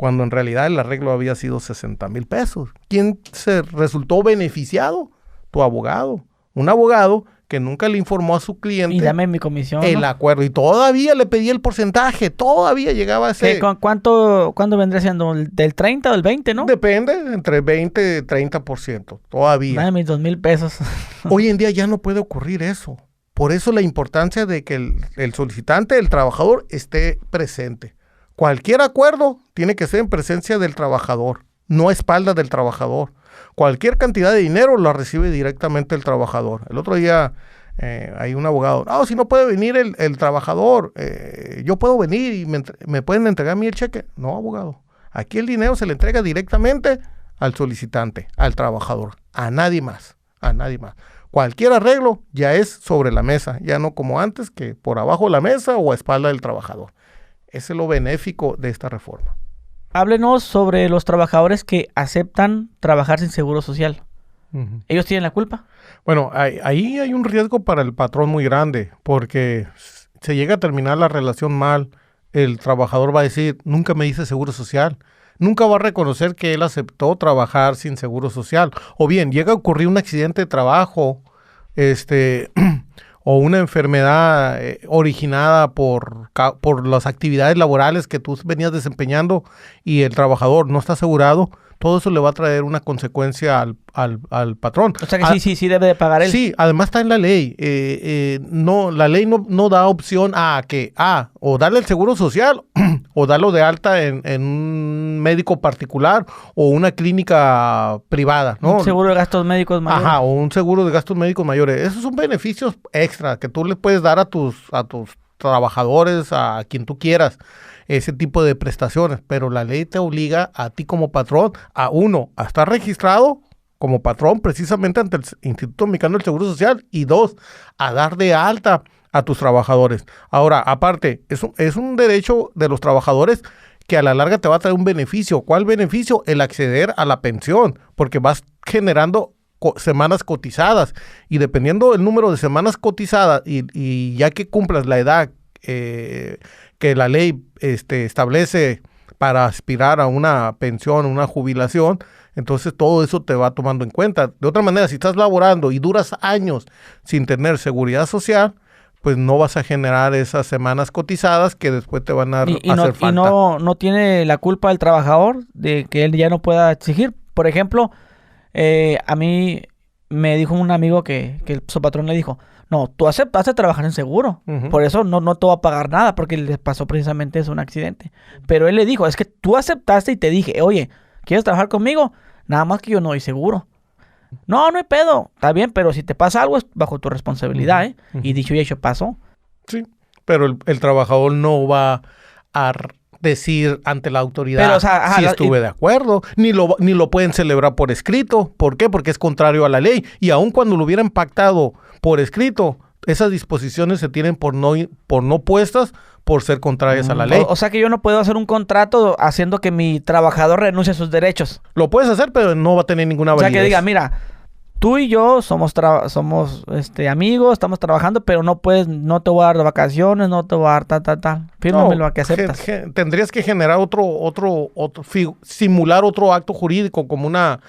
cuando en realidad el arreglo había sido 60,000 pesos. ¿Quién se resultó beneficiado? Tu abogado. Un abogado que nunca le informó a su cliente Y dame mi comisión, el ¿no? acuerdo. Y todavía le pedía el porcentaje. Todavía llegaba a ese... ¿Cuánto vendría siendo? ¿Del 30 o del 20, no? Depende, entre 20 y 30%. Todavía. Dame mis 2,000 pesos. Hoy en día ya no puede ocurrir eso. Por eso la importancia de que el solicitante, el trabajador, esté presente. Cualquier acuerdo tiene que ser en presencia del trabajador, no a espaldas del trabajador. Cualquier cantidad de dinero la recibe directamente el trabajador. El otro día hay un abogado, no, si no puede venir el trabajador, yo puedo venir y me pueden entregar a mí el cheque. No, abogado. Aquí el dinero se le entrega directamente al solicitante, al trabajador, a nadie más, a nadie más. Cualquier arreglo ya es sobre la mesa, ya no como antes, que por abajo de la mesa o a espalda del trabajador. Ese es lo benéfico de esta reforma. Háblenos sobre los trabajadores que aceptan trabajar sin seguro social. Uh-huh. ¿Ellos tienen la culpa? Bueno, ahí hay un riesgo para el patrón muy grande, porque se llega a terminar la relación mal, el trabajador va a decir, nunca me hice seguro social. Nunca va a reconocer que él aceptó trabajar sin seguro social. O bien, llega a ocurrir un accidente de trabajo, o una enfermedad originada por las actividades laborales que tú venías desempeñando y el trabajador no está asegurado, todo eso le va a traer una consecuencia al patrón. O sea que sí debe de pagar él. Sí, además está en la ley. La ley no da opción a que, o darle el seguro social o darlo de alta en un médico particular o una clínica privada, ¿no? Un seguro de gastos médicos mayores. Ajá, o un seguro de gastos médicos mayores. Esos son beneficios extra que tú le puedes dar a tus trabajadores, a quien tú quieras, ese tipo de prestaciones, pero la ley te obliga a ti como patrón a estar registrado como patrón precisamente ante el Instituto Mexicano del Seguro Social y 2, a dar de alta a tus trabajadores. Ahora, aparte, es un derecho de los trabajadores que a la larga te va a traer un beneficio. ¿Cuál beneficio? El acceder a la pensión, porque vas generando semanas cotizadas y dependiendo del número de semanas cotizadas y ya que cumplas la edad que la ley establece para aspirar a una pensión, una jubilación, entonces todo eso te va tomando en cuenta. De otra manera, si estás laborando y duras años sin tener seguridad social, pues no vas a generar esas semanas cotizadas que después te van a hacer falta. Y no tiene la culpa el trabajador de que él ya no pueda exigir. Por ejemplo, a mí me dijo un amigo que su patrón le dijo, no, tú aceptaste trabajar en seguro, por eso no te va a pagar nada, porque le pasó precisamente eso, un accidente. Pero él le dijo, es que tú aceptaste y te dije, oye, ¿quieres trabajar conmigo? Nada más que yo no doy seguro. No hay pedo, está bien, pero si te pasa algo es bajo tu responsabilidad, ¿eh? Y dicho y hecho pasó. Sí, pero el trabajador no va a decir ante la autoridad, pero, o sea, estuve de acuerdo, ni lo pueden celebrar por escrito. ¿Por qué? Porque es contrario a la ley. Y aun cuando lo hubieran pactado por escrito, esas disposiciones se tienen por no puestas por ser contrarias a la ley. O sea que yo no puedo hacer un contrato haciendo que mi trabajador renuncie a sus derechos. Lo puedes hacer, pero no va a tener ninguna validez. O sea que diga, mira, tú y yo somos amigos, estamos trabajando, pero no te voy a dar vacaciones, no te voy a dar tal. Fírmamelo a que aceptas. Tendrías que generar simular otro acto jurídico como una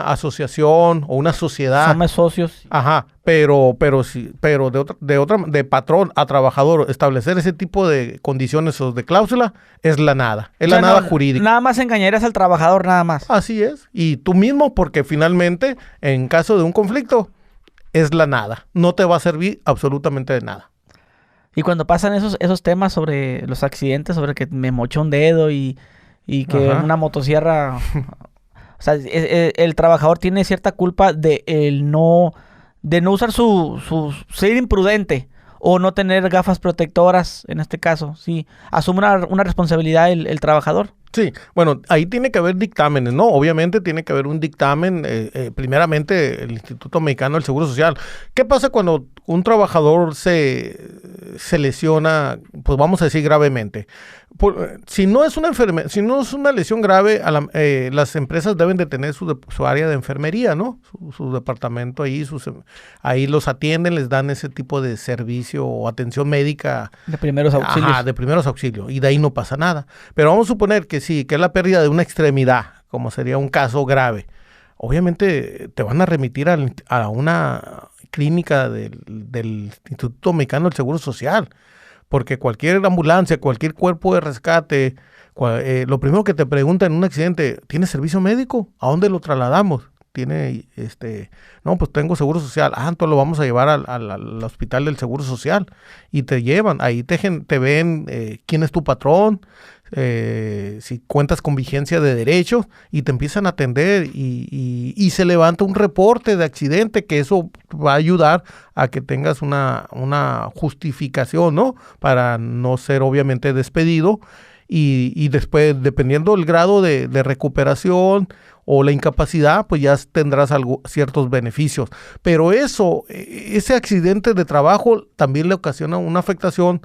asociación o una sociedad. Somos socios. Ajá, pero de patrón a trabajador, establecer ese tipo de condiciones o de cláusula es la nada. Es la nada jurídica. Nada más engañarías al trabajador, nada más. Así es. Y tú mismo, porque finalmente, en caso de un conflicto, es la nada. No te va a servir absolutamente de nada. Y cuando pasan esos temas sobre los accidentes, sobre que me mochó un dedo y que una motosierra... o sea, el trabajador tiene cierta culpa de no usar ser imprudente o no tener gafas protectoras, en este caso. Sí, asume una responsabilidad el trabajador. Sí, bueno, ahí tiene que haber dictámenes, ¿no? Obviamente tiene que haber un dictamen, primeramente el Instituto Mexicano del Seguro Social. ¿Qué pasa cuando un trabajador se lesiona, pues vamos a decir gravemente? Si no es una lesión grave, las empresas deben de tener su área de enfermería, ¿no? Su departamento ahí los atienden, les dan ese tipo de servicio o atención médica. De primeros auxilios. Ajá, de primeros auxilios. Y de ahí no pasa nada. Pero vamos a suponer que que sí, que es la pérdida de una extremidad, como sería un caso grave, obviamente te van a remitir a una clínica del Instituto Mexicano del Seguro Social, porque cualquier ambulancia, cualquier cuerpo de rescate, lo primero que te preguntan en un accidente, ¿tienes servicio médico? ¿A dónde lo trasladamos? No, pues tengo seguro social. Entonces lo vamos a llevar al hospital del seguro social y te llevan. Ahí te ven quién es tu patrón, si cuentas con vigencia de derechos y te empiezan a atender y se levanta un reporte de accidente, que eso va a ayudar a que tengas una justificación, ¿no? Para no ser obviamente despedido y después, dependiendo del grado de recuperación o la incapacidad, pues ya tendrás ciertos beneficios. Pero ese accidente de trabajo también le ocasiona una afectación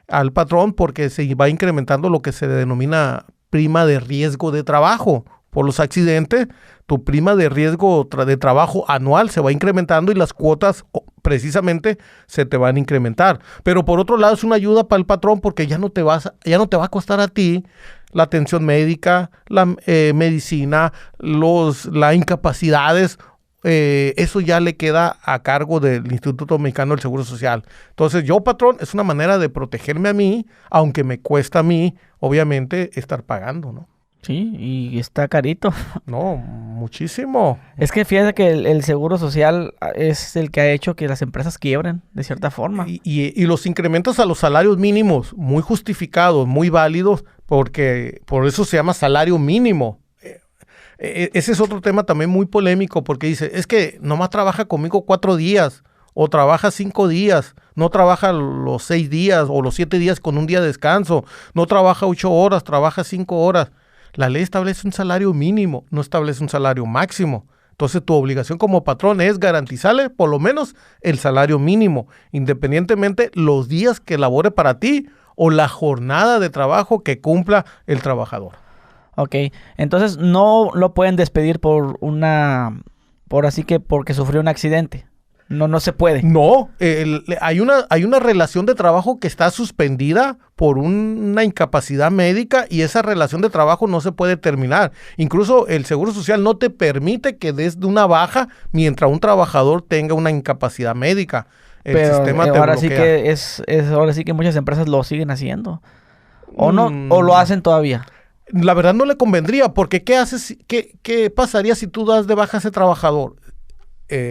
al patrón porque se va incrementando lo que se denomina prima de riesgo de trabajo. Por los accidentes, tu prima de riesgo de trabajo anual se va incrementando y las cuotas precisamente se te van a incrementar. Pero por otro lado es una ayuda para el patrón porque ya no te va a costar a ti la atención médica, la medicina, las incapacidades. Eso ya le queda a cargo del Instituto Mexicano del Seguro Social. Entonces yo, patrón, es una manera de protegerme a mí, aunque me cuesta a mí, obviamente, estar pagando, ¿no? Sí, y está carito. No, muchísimo. Es que fíjate que el seguro social es el que ha hecho que las empresas quiebren, de cierta forma. Y los incrementos a los salarios mínimos, muy justificados, muy válidos, porque por eso se llama salario mínimo. Ese es otro tema también muy polémico, porque dice, es que nomás trabaja conmigo 4 días, o trabaja 5 días, no trabaja los 6 días, o los 7 días con un día de descanso, no trabaja 8 horas, trabaja 5 horas. La ley establece un salario mínimo, no establece un salario máximo. Entonces tu obligación como patrón es garantizarle por lo menos el salario mínimo, independientemente los días que labore para ti o la jornada de trabajo que cumpla el trabajador. Ok, entonces no lo pueden despedir porque sufrió un accidente. No se puede. No, hay una relación de trabajo que está suspendida por una incapacidad médica y esa relación de trabajo no se puede terminar. Incluso el Seguro Social no te permite que des de una baja mientras un trabajador tenga una incapacidad médica. Pero sistema te ahora bloquea. Ahora sí que muchas empresas lo siguen haciendo. ¿O no? ¿O lo hacen todavía? La verdad no le convendría, porque ¿qué pasaría si tú das de baja a ese trabajador?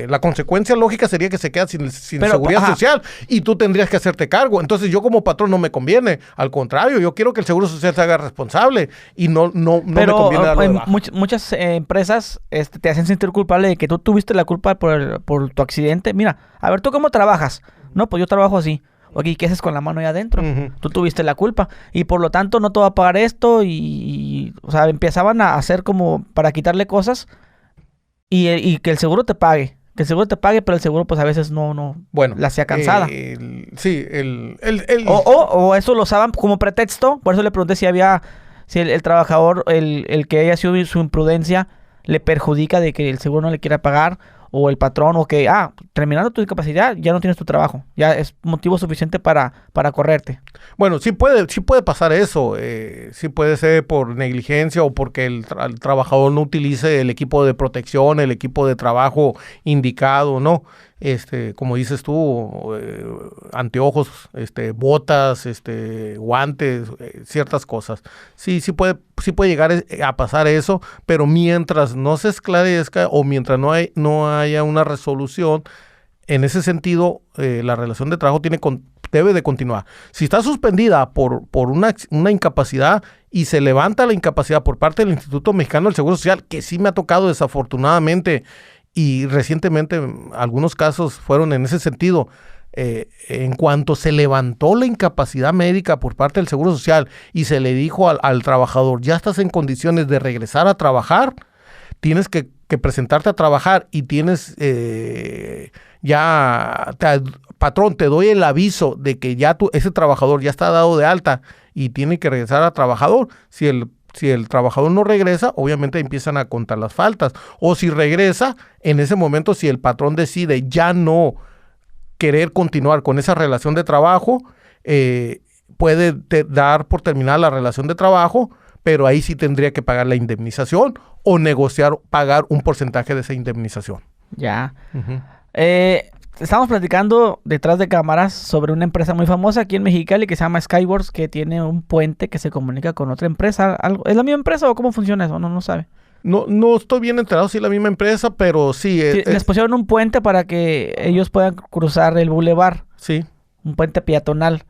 La consecuencia lógica sería que se queda sin seguridad social y tú tendrías que hacerte cargo. Entonces yo como patrón no me conviene. Al contrario, yo quiero que el Seguro Social se haga responsable y no me conviene darlo de baja. Muchas empresas te hacen sentir culpable de que tú tuviste la culpa por tu accidente. Mira, a ver, ¿tú cómo trabajas? No, pues yo trabajo así. Ok, ¿qué haces con la mano ahí adentro? Uh-huh. Tú tuviste la culpa y por lo tanto no te va a pagar esto o sea, empezaban a hacer como para quitarle cosas y que el seguro te pague. Que el seguro te pague, pero el seguro pues a veces no la hacía cansada. O eso lo usaban como pretexto. Por eso le pregunté si el trabajador, el que haya sido su imprudencia, le perjudica de que el seguro no le quiera pagar. O el patrón, o que, terminando tu discapacidad, ya no tienes tu trabajo. Ya es motivo suficiente para correrte. Bueno, sí puede pasar eso. Sí puede ser por negligencia o porque el trabajador no utilice el equipo de protección, el equipo de trabajo indicado, ¿no? Como dices tú, anteojos, botas, guantes, ciertas cosas. Sí puede llegar a pasar eso, pero mientras no se esclarezca o mientras no haya una resolución, en ese sentido, la relación de trabajo debe de continuar. Si está suspendida por una incapacidad y se levanta la incapacidad por parte del Instituto Mexicano del Seguro Social, que sí me ha tocado desafortunadamente, y recientemente algunos casos fueron en ese sentido, en cuanto se levantó la incapacidad médica por parte del Seguro Social y se le dijo al trabajador, ya estás en condiciones de regresar a trabajar, tienes que presentarte a trabajar y tienes patrón, te doy el aviso de que ya ese trabajador ya está dado de alta y tiene que regresar a trabajador. Si el trabajador no regresa, obviamente empiezan a contar las faltas. O si regresa, en ese momento, si el patrón decide ya no querer continuar con esa relación de trabajo, puede dar por terminada la relación de trabajo, pero ahí sí tendría que pagar la indemnización o negociar, pagar un porcentaje de esa indemnización. Ya. Estamos platicando detrás de cámaras sobre una empresa muy famosa aquí en Mexicali que se llama Skyworks, que tiene un puente que se comunica con otra empresa. ¿Es la misma empresa o cómo funciona eso? No sabe. No estoy bien enterado si es la misma empresa, pero sí. Les pusieron un puente para que ellos puedan cruzar el bulevar. Sí. Un puente peatonal.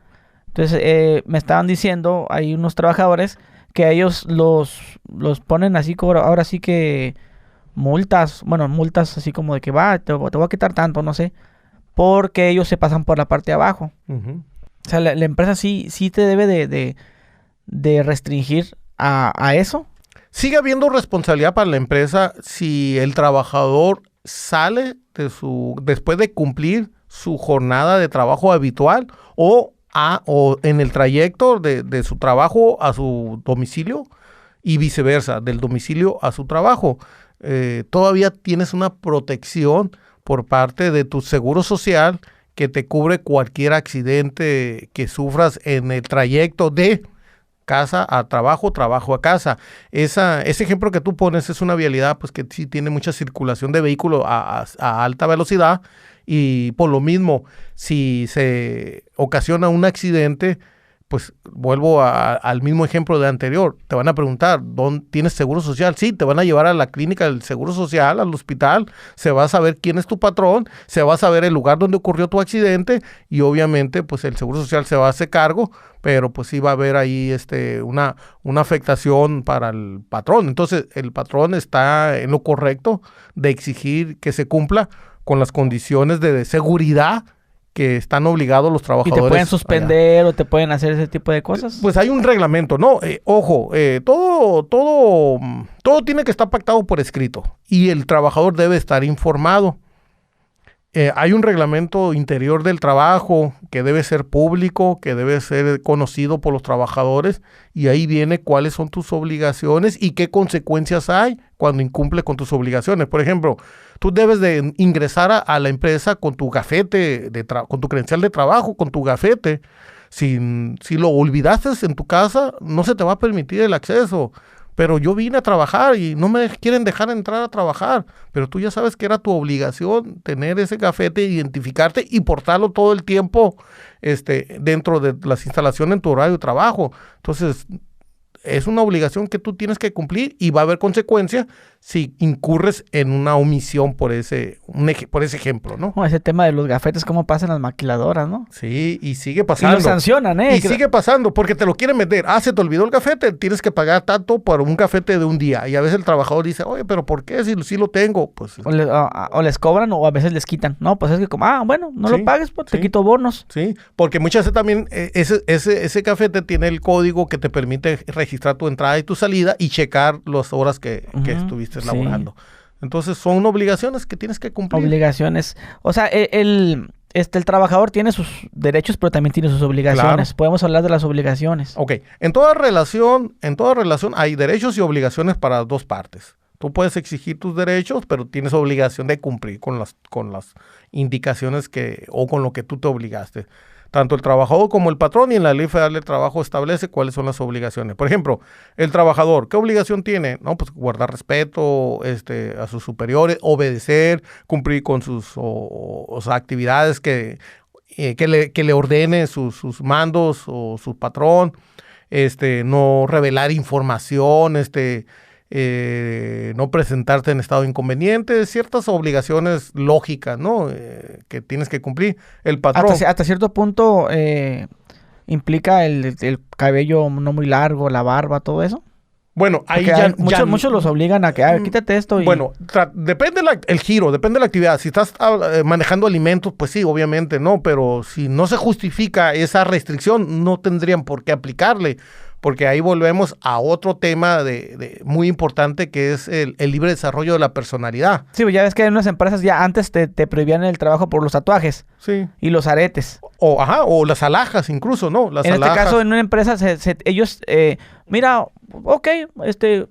Entonces, me estaban diciendo, hay unos trabajadores que a ellos los ponen así, ahora sí que multas así como de que te voy a quitar tanto, no sé, porque ellos se pasan por la parte de abajo. Uh-huh. O sea, la empresa sí te debe de restringir a eso. Sigue habiendo responsabilidad para la empresa si el trabajador sale después de cumplir su jornada de trabajo habitual o en el trayecto de su trabajo a su domicilio y viceversa, del domicilio a su trabajo. Todavía tienes una protección por parte de tu seguro social que te cubre cualquier accidente que sufras en el trayecto de casa a trabajo, trabajo a casa. Ese ejemplo que tú pones es una vialidad pues que sí tiene mucha circulación de vehículos a alta velocidad y por lo mismo, si se ocasiona un accidente, pues vuelvo al mismo ejemplo de anterior. Te van a preguntar, ¿dónde tienes seguro social? Sí, te van a llevar a la clínica del seguro social, al hospital, se va a saber quién es tu patrón, se va a saber el lugar donde ocurrió tu accidente y obviamente pues el seguro social se va a hacer cargo, pero pues sí va a haber ahí una afectación para el patrón. Entonces el patrón está en lo correcto de exigir que se cumpla con las condiciones de seguridad que están obligados los trabajadores. ¿Y te pueden suspender o te pueden hacer ese tipo de cosas? Pues hay un reglamento, ¿no? Todo tiene que estar pactado por escrito y el trabajador debe estar informado. Hay un reglamento interior del trabajo que debe ser público, que debe ser conocido por los trabajadores y ahí viene cuáles son tus obligaciones y qué consecuencias hay cuando incumple con tus obligaciones. Por ejemplo, tú debes de ingresar a la empresa con tu gafete, con tu credencial de trabajo, con tu gafete. Si lo olvidaste en tu casa, no se te va a permitir el acceso. Pero yo vine a trabajar y no me quieren dejar entrar a trabajar. Pero tú ya sabes que era tu obligación tener ese gafete, identificarte y portarlo todo el tiempo dentro de las instalaciones en tu horario de trabajo. Entonces, es una obligación que tú tienes que cumplir y va a haber consecuencias si incurres en una omisión por ese ejemplo, ¿no? Ese tema de los gafetes, cómo pasa en las maquiladoras, ¿no? Sí, y sigue pasando. Y lo sancionan, Y sigue pasando porque te lo quieren meter. Se te olvidó el gafete, tienes que pagar tanto por un gafete de un día. Y a veces el trabajador dice, oye, ¿pero por qué? Si lo tengo. Pues, o les cobran o a veces les quitan. No, pues es que como, bueno, no lo pagues, pues te quito bonos. Sí, porque muchas veces también ese gafete tiene el código que te permite registrar tu entrada y tu salida y checar las horas que estuviste laborando. Entonces son obligaciones que tienes que cumplir. Obligaciones. O sea, el trabajador tiene sus derechos, pero también tiene sus obligaciones. Claro. Podemos hablar de las obligaciones. Ok. En toda relación hay derechos y obligaciones para las dos partes. Tú puedes exigir tus derechos, pero tienes obligación de cumplir con las indicaciones o con lo que tú te obligaste. Tanto el trabajador como el patrón, y en la Ley Federal del Trabajo establece cuáles son las obligaciones. Por ejemplo, el trabajador, ¿qué obligación tiene? No, pues guardar respeto a sus superiores, obedecer, cumplir con sus actividades que le ordene sus mandos o su patrón, no revelar información, no presentarte en estado inconveniente, ciertas obligaciones lógicas, ¿no? Que tienes que cumplir. El patrón. Hasta cierto punto implica el cabello no muy largo, la barba, todo eso. Bueno, ahí muchos los obligan a que, quítate esto. Bueno, depende el giro, depende de la actividad. Si estás manejando alimentos, pues sí, obviamente, ¿no? Pero si no se justifica esa restricción, no tendrían por qué aplicarle. Porque ahí volvemos a otro tema muy importante que es el libre desarrollo de la personalidad. Sí, pues ya ves que en unas empresas ya antes te prohibían el trabajo por los tatuajes. Sí. Y los aretes. O las alhajas incluso, ¿no? Este caso, en una empresa, ellos, mira, ok,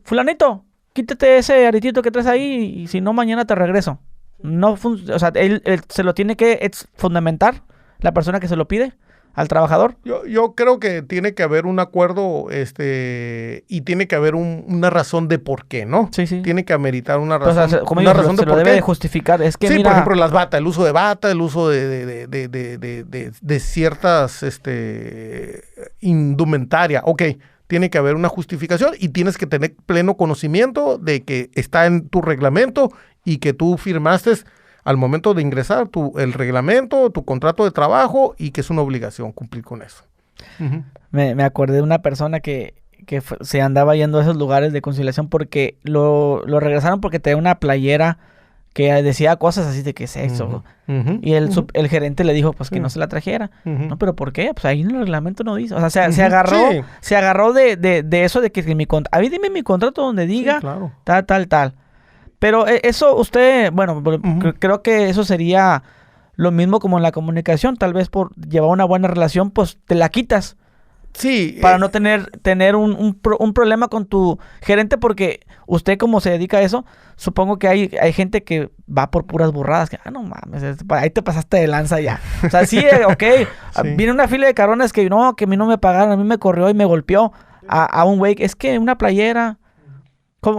fulanito, quítate ese aretito que traes ahí y si no, mañana te regreso. No, o sea, él se lo tiene que fundamentar, la persona que se lo pide, al trabajador. Yo creo que tiene que haber un acuerdo y tiene que haber una razón de por qué, ¿no? Sí, sí. Tiene que ameritar una Pues, razón, como una digo, razón se de lo por debe qué. de justificar. Es que Sí, mira, por ejemplo, las batas, el uso de bata, el uso de ciertas indumentaria. Ok, tiene que haber una justificación y tienes que tener pleno conocimiento de que está en tu reglamento y que tú firmaste al momento de ingresar el reglamento, tu contrato de trabajo y que es una obligación cumplir con eso. Uh-huh. me acordé de una persona que se andaba yendo a esos lugares de conciliación porque lo regresaron porque tenía una playera que decía cosas así de que sexo. Uh-huh. Y el gerente le dijo pues que no se la trajera. No, pero ¿por qué? Pues ahí en el reglamento no dice. O sea, se agarró de eso de que mi contrato. A mí dime mi contrato donde diga claro. tal. Pero eso usted, bueno, creo que eso sería lo mismo como en la comunicación. Tal vez por llevar una buena relación, pues te la quitas. Sí. Para no tener un problema con tu gerente, porque usted como se dedica a eso, supongo que hay gente que va por puras burradas, que, no mames, ahí te pasaste de lanza ya. O sea, sí, ok, sí. Viene una fila de cabrones que no, que a mí no me pagaron, a mí me corrió y me golpeó a un güey. Es que una playera...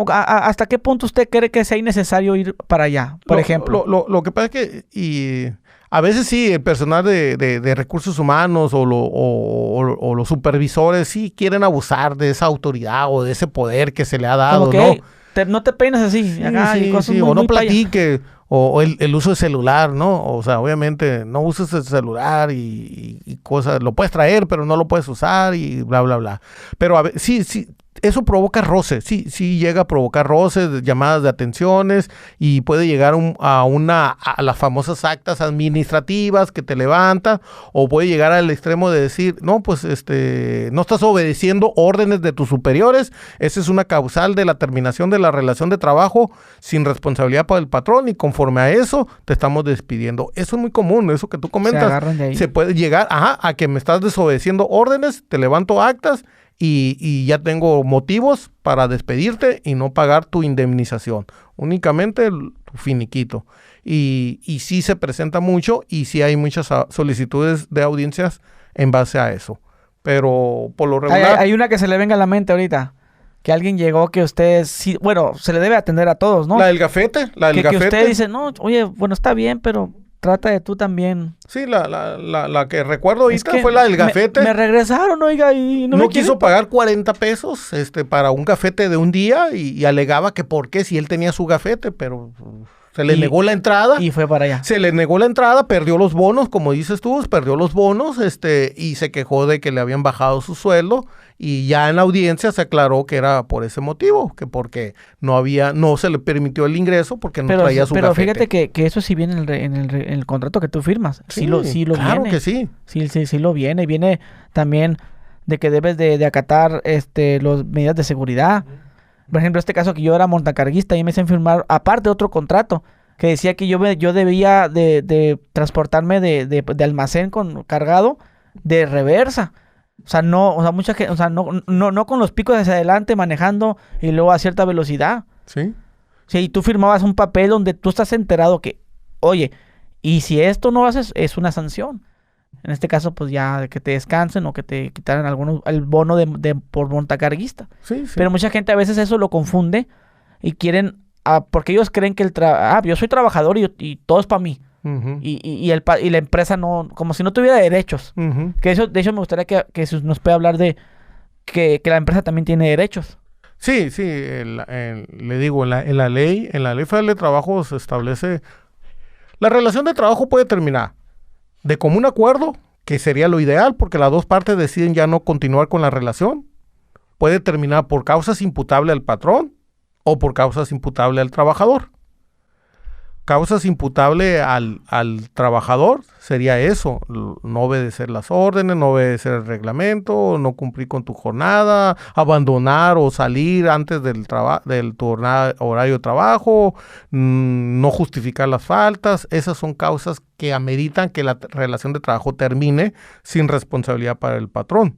¿Hasta qué punto usted cree que sea innecesario ir para allá, por ejemplo? Lo que pasa es que a veces sí, el personal de recursos humanos o los supervisores sí quieren abusar de esa autoridad o de ese poder que se le ha dado, como que, ¿no? No te peines así, sí, acá, sí, y cosas sí, muy, o no muy platique, o el uso de celular, ¿no? O sea, obviamente no uses el celular y cosas, lo puedes traer, pero no lo puedes usar y bla, bla, bla. Pero a ver, sí, eso provoca roce, sí llega a provocar roces, llamadas de atenciones y puede llegar a las famosas actas administrativas que te levantan, o puede llegar al extremo de decir, no, pues no estás obedeciendo órdenes de tus superiores, esa es una causal de la terminación de la relación de trabajo sin responsabilidad para el patrón y conforme a eso te estamos despidiendo. Eso es muy común, eso que tú comentas. Se agarran de ahí. Se puede llegar a que me estás desobedeciendo órdenes, te levanto actas y ya tengo motivos para despedirte y no pagar tu indemnización. Únicamente tu finiquito. Y sí se presenta mucho y sí hay muchas solicitudes de audiencias en base a eso. Pero por lo regular... Hay una que se le venga a la mente ahorita. Que alguien llegó que usted sí... Bueno, se le debe atender a todos, ¿no? La del gafete. Que usted dice, no, oye, bueno, está bien, pero... Trata de tú también. Sí, la que recuerdo ahorita fue la del gafete. Me regresaron, oiga, y no quiso pagar 40 pesos para un gafete de un día y alegaba que por qué si él tenía su gafete, pero se le negó la entrada. Y fue para allá. Se le negó la entrada, perdió los bonos, como dices tú, perdió los bonos, y se quejó de que le habían bajado su sueldo. Y ya en la audiencia se aclaró que era por ese motivo, que porque no se le permitió el ingreso porque no traía su gafete. Pero fíjate que eso sí viene en el contrato que tú firmas. Sí lo claro viene. Que sí. Sí lo viene. Viene también de que debes de acatar las medidas de seguridad. Por ejemplo, este caso que yo era montacarguista y me hacen firmar, aparte otro contrato, que decía que yo debía de transportarme de almacén cargado de reversa. O sea, mucha gente, no con los picos hacia adelante manejando y luego a cierta velocidad. Sí. Sí, y tú firmabas un papel donde tú estás enterado que, oye, y si esto no haces, es una sanción. En este caso, pues ya que te descansen o que te quitaran el bono por montacarguista. Sí. Pero mucha gente a veces eso lo confunde y quieren, porque ellos creen que yo soy trabajador y todo es para mí. Uh-huh. Y la empresa no, como si no tuviera derechos. Uh-huh. Que eso, de hecho, me gustaría que nos pueda hablar de que la empresa también tiene derechos. Sí, le digo, en la ley federal de trabajo se establece, la relación de trabajo puede terminar de común acuerdo, que sería lo ideal, porque las dos partes deciden ya no continuar con la relación. Puede terminar por causas imputables al patrón o por causas imputables al trabajador. Causas imputables al trabajador sería eso, no obedecer las órdenes, no obedecer el reglamento, no cumplir con tu jornada, abandonar o salir antes del tu horario de trabajo, no justificar las faltas. Esas son causas que ameritan que la relación de trabajo termine sin responsabilidad para el patrón.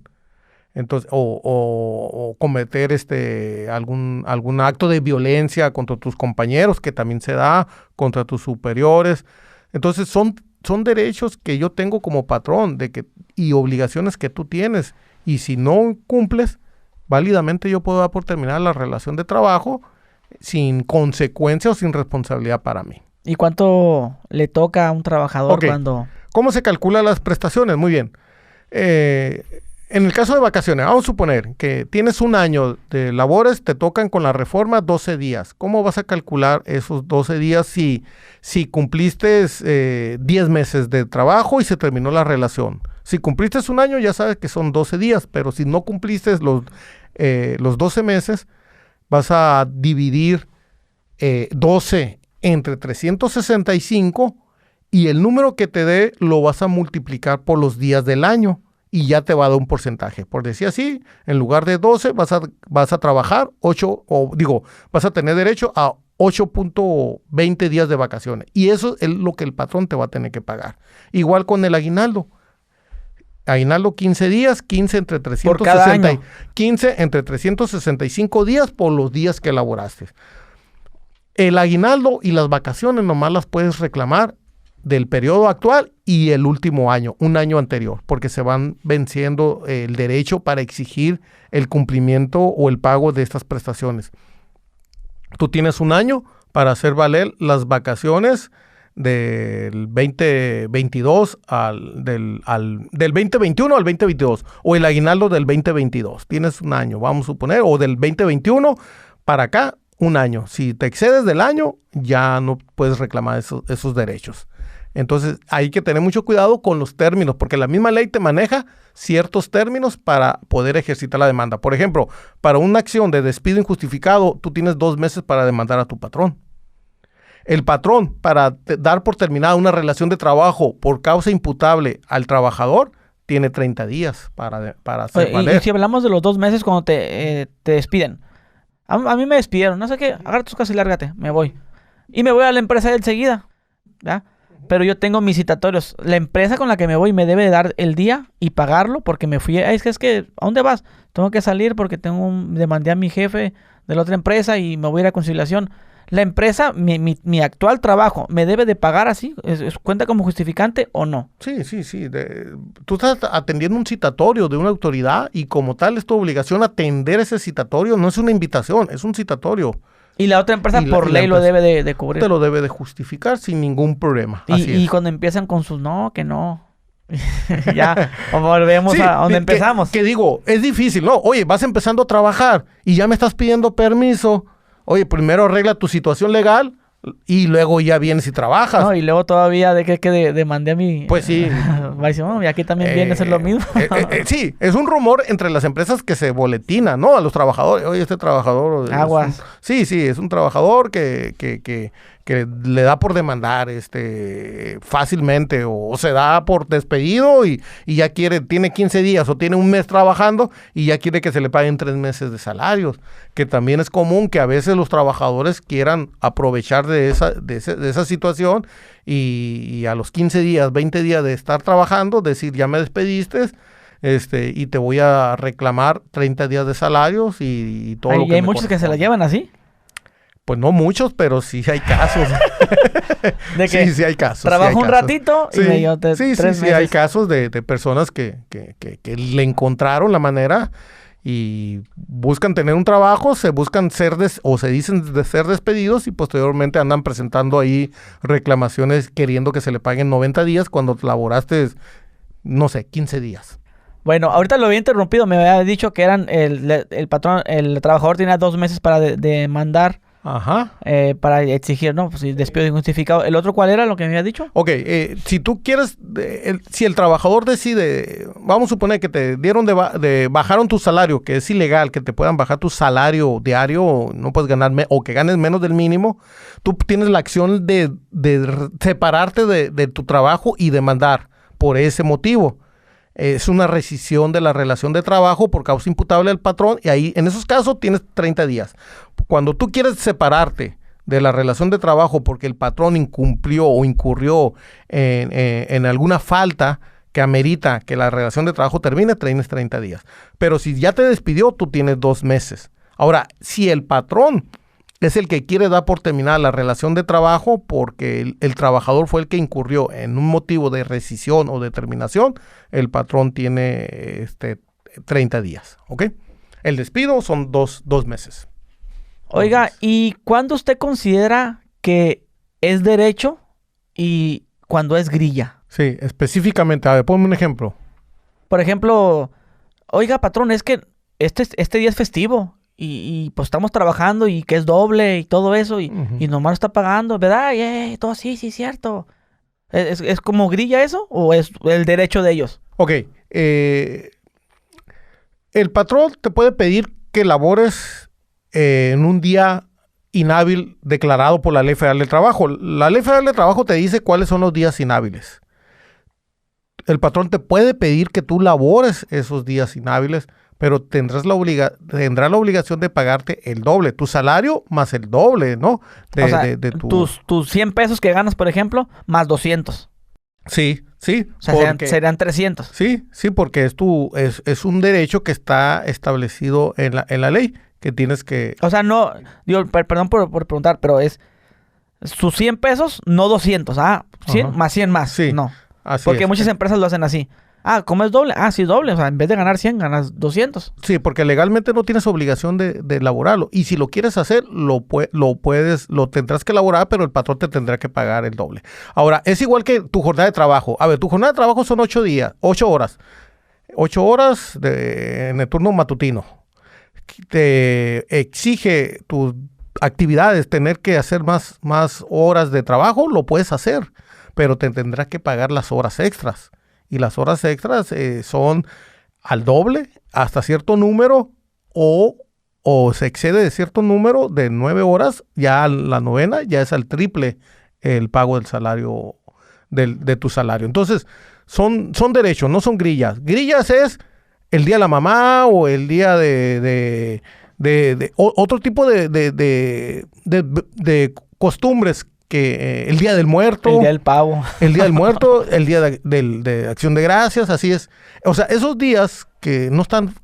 Entonces, o cometer algún acto de violencia contra tus compañeros, que también se da, contra tus superiores. Entonces, son son derechos que yo tengo como patrón y obligaciones que tú tienes. Y si no cumples, válidamente yo puedo dar por terminar la relación de trabajo sin consecuencia o sin responsabilidad para mí. ¿Y cuánto le toca a un trabajador cuando...? ¿Cómo se calculan las prestaciones? Muy bien. En el caso de vacaciones, vamos a suponer que tienes un año de labores, te tocan con la reforma 12 días. ¿Cómo vas a calcular esos 12 días si cumpliste 10 meses de trabajo y se terminó la relación? Si cumpliste un año, ya sabes que son 12 días, pero si no cumpliste los 12 meses, vas a dividir 12 entre 365 y el número que te dé lo vas a multiplicar por los días del año y ya te va a dar un porcentaje. Por decir así, en lugar de 12 vas a trabajar 8, vas a tener derecho a 8.20 días de vacaciones. Y eso es lo que el patrón te va a tener que pagar. Igual con el aguinaldo. Aguinaldo 15 días, 15 entre 360, 15 entre 365 días por los días que elaboraste. El aguinaldo y las vacaciones nomás las puedes reclamar del periodo actual y el último año, un año anterior, porque se van venciendo el derecho para exigir el cumplimiento o el pago de estas prestaciones. Tú tienes un año para hacer valer las vacaciones del 2022 del 2021 al 2022 o el aguinaldo del 2022. Tienes un año, vamos a suponer, o del 2021 para acá, un año. Si te excedes del año, ya no puedes reclamar esos derechos. Entonces, hay que tener mucho cuidado con los términos, porque la misma ley te maneja ciertos términos para poder ejercitar la demanda. Por ejemplo, para una acción de despido injustificado, tú tienes 2 meses para demandar a tu patrón. El patrón, para dar por terminada una relación de trabajo por causa imputable al trabajador, tiene 30 días para hacer valer. Y si hablamos de los 2 meses cuando te despiden. A mí me despidieron, no sé qué, agarra tus cosas y lárgate, me voy. Y me voy a la empresa enseguida, ¿ya? Pero yo tengo mis citatorios. La empresa con la que me voy me debe de dar el día y pagarlo porque me fui. Es que, ¿a dónde vas? Tengo que salir porque demandé a mi jefe de la otra empresa y me voy a ir a conciliación. La empresa, mi actual trabajo, ¿me debe de pagar así? ¿Cuenta como justificante o no? Sí. Tú estás atendiendo un citatorio de una autoridad y como tal es tu obligación atender ese citatorio. No es una invitación, es un citatorio. Y la otra empresa por ley lo debe de cubrir. Te lo debe de justificar sin ningún problema. Y cuando empiezan con sus no, que no. Ya volvemos a donde empezamos. Que digo, es difícil, ¿no? Oye, vas empezando a trabajar y ya me estás pidiendo permiso. Oye, primero arregla tu situación legal y luego ya vienes y trabajas. No, y luego todavía de que demandé a mi... Pues sí. Y aquí también viene a ser lo mismo. Sí, es un rumor entre las empresas que se boletinan, ¿no? A los trabajadores. Oye, este trabajador... Aguas. Es un trabajador que le da por demandar fácilmente o se da por despedido y ya tiene 15 días o tiene un mes trabajando y ya quiere que se le paguen 3 meses de salarios, que también es común que a veces los trabajadores quieran aprovechar de esa situación y a los 15 días, 20 días de estar trabajando, decir ya me despediste y te voy a reclamar 30 días de salarios y todo lo que hay muchos que se la llevan así. Pues no muchos, pero sí hay casos. ¿De qué? Sí hay casos. Trabajo un ratito y me dio 3 meses. Sí, hay casos de personas que le encontraron la manera y buscan tener un trabajo, se buscan se dicen de ser despedidos y posteriormente andan presentando ahí reclamaciones queriendo que se le paguen 90 días cuando laboraste, no sé, 15 días. Bueno, ahorita lo había interrumpido, me había dicho que eran el patrón, el trabajador tenía 2 meses para demandar. Ajá. Para exigir, ¿no? Pues despido injustificado. ¿El otro cuál era lo que me había dicho? Ok, si tú quieres, si el trabajador decide, vamos a suponer que te dieron bajaron tu salario, que es ilegal, que te puedan bajar tu salario diario, no puedes ganar, o que ganes menos del mínimo, tú tienes la acción de separarte de tu trabajo y demandar por ese motivo. Es una rescisión de la relación de trabajo por causa imputable al patrón y ahí en esos casos tienes 30 días. Cuando tú quieres separarte de la relación de trabajo porque el patrón incumplió o incurrió en alguna falta que amerita que la relación de trabajo termine, tienes 30 días. Pero si ya te despidió, tú tienes 2 meses. Ahora, si el patrón es el que quiere dar por terminada la relación de trabajo porque el trabajador fue el que incurrió en un motivo de rescisión o de terminación. El patrón tiene 30 días, ¿ok? El despido son dos meses. Oiga, ¿y cuándo usted considera que es derecho y cuando es grilla? Sí, específicamente. A ver, ponme un ejemplo. Por ejemplo, oiga, patrón, es que este día es festivo y pues estamos trabajando y que es doble y todo eso y nomás lo está pagando, ¿verdad? Todo sí, cierto. ¿Es como grilla eso o es el derecho de ellos? Ok. El patrón te puede pedir que labores en un día inhábil declarado por la Ley Federal del Trabajo. La Ley Federal del Trabajo te dice cuáles son los días inhábiles. El patrón te puede pedir que tú labores esos días inhábiles, pero tendrá la obligación de pagarte el doble, tu salario más el doble, ¿no? Tus 100 pesos que ganas, por ejemplo, más 200. Sí. O sea, serían 300. Sí, porque es un derecho que está establecido en la ley, que tienes que... O sea, no, perdón por preguntar, pero es sus 100 pesos, no 200. 100 más 100 más. Sí, no. Así porque es. Muchas empresas lo hacen así. ¿Cómo es doble? Sí, doble. O sea, en vez de ganar 100, ganas 200. Sí, porque legalmente no tienes obligación de elaborarlo. Y si lo quieres hacer, lo tendrás que elaborar, pero el patrón te tendrá que pagar el doble. Ahora, es igual que tu jornada de trabajo. A ver, tu jornada de trabajo son 8 horas. 8 horas en el turno matutino. Te exige tus actividades tener que hacer más horas de trabajo, lo puedes hacer, pero te tendrás que pagar las horas extras. Y las horas extras son al doble, hasta cierto número, o se excede de cierto número de 9 horas, ya la novena ya es al triple el pago del salario, de tu salario. Entonces, son derechos, no son grillas. Grillas es el día de la mamá o el día de otro tipo de costumbres, que el día del muerto, el día del pavo, el día del muerto, el día de acción de gracias, así es. O sea, esos días que no están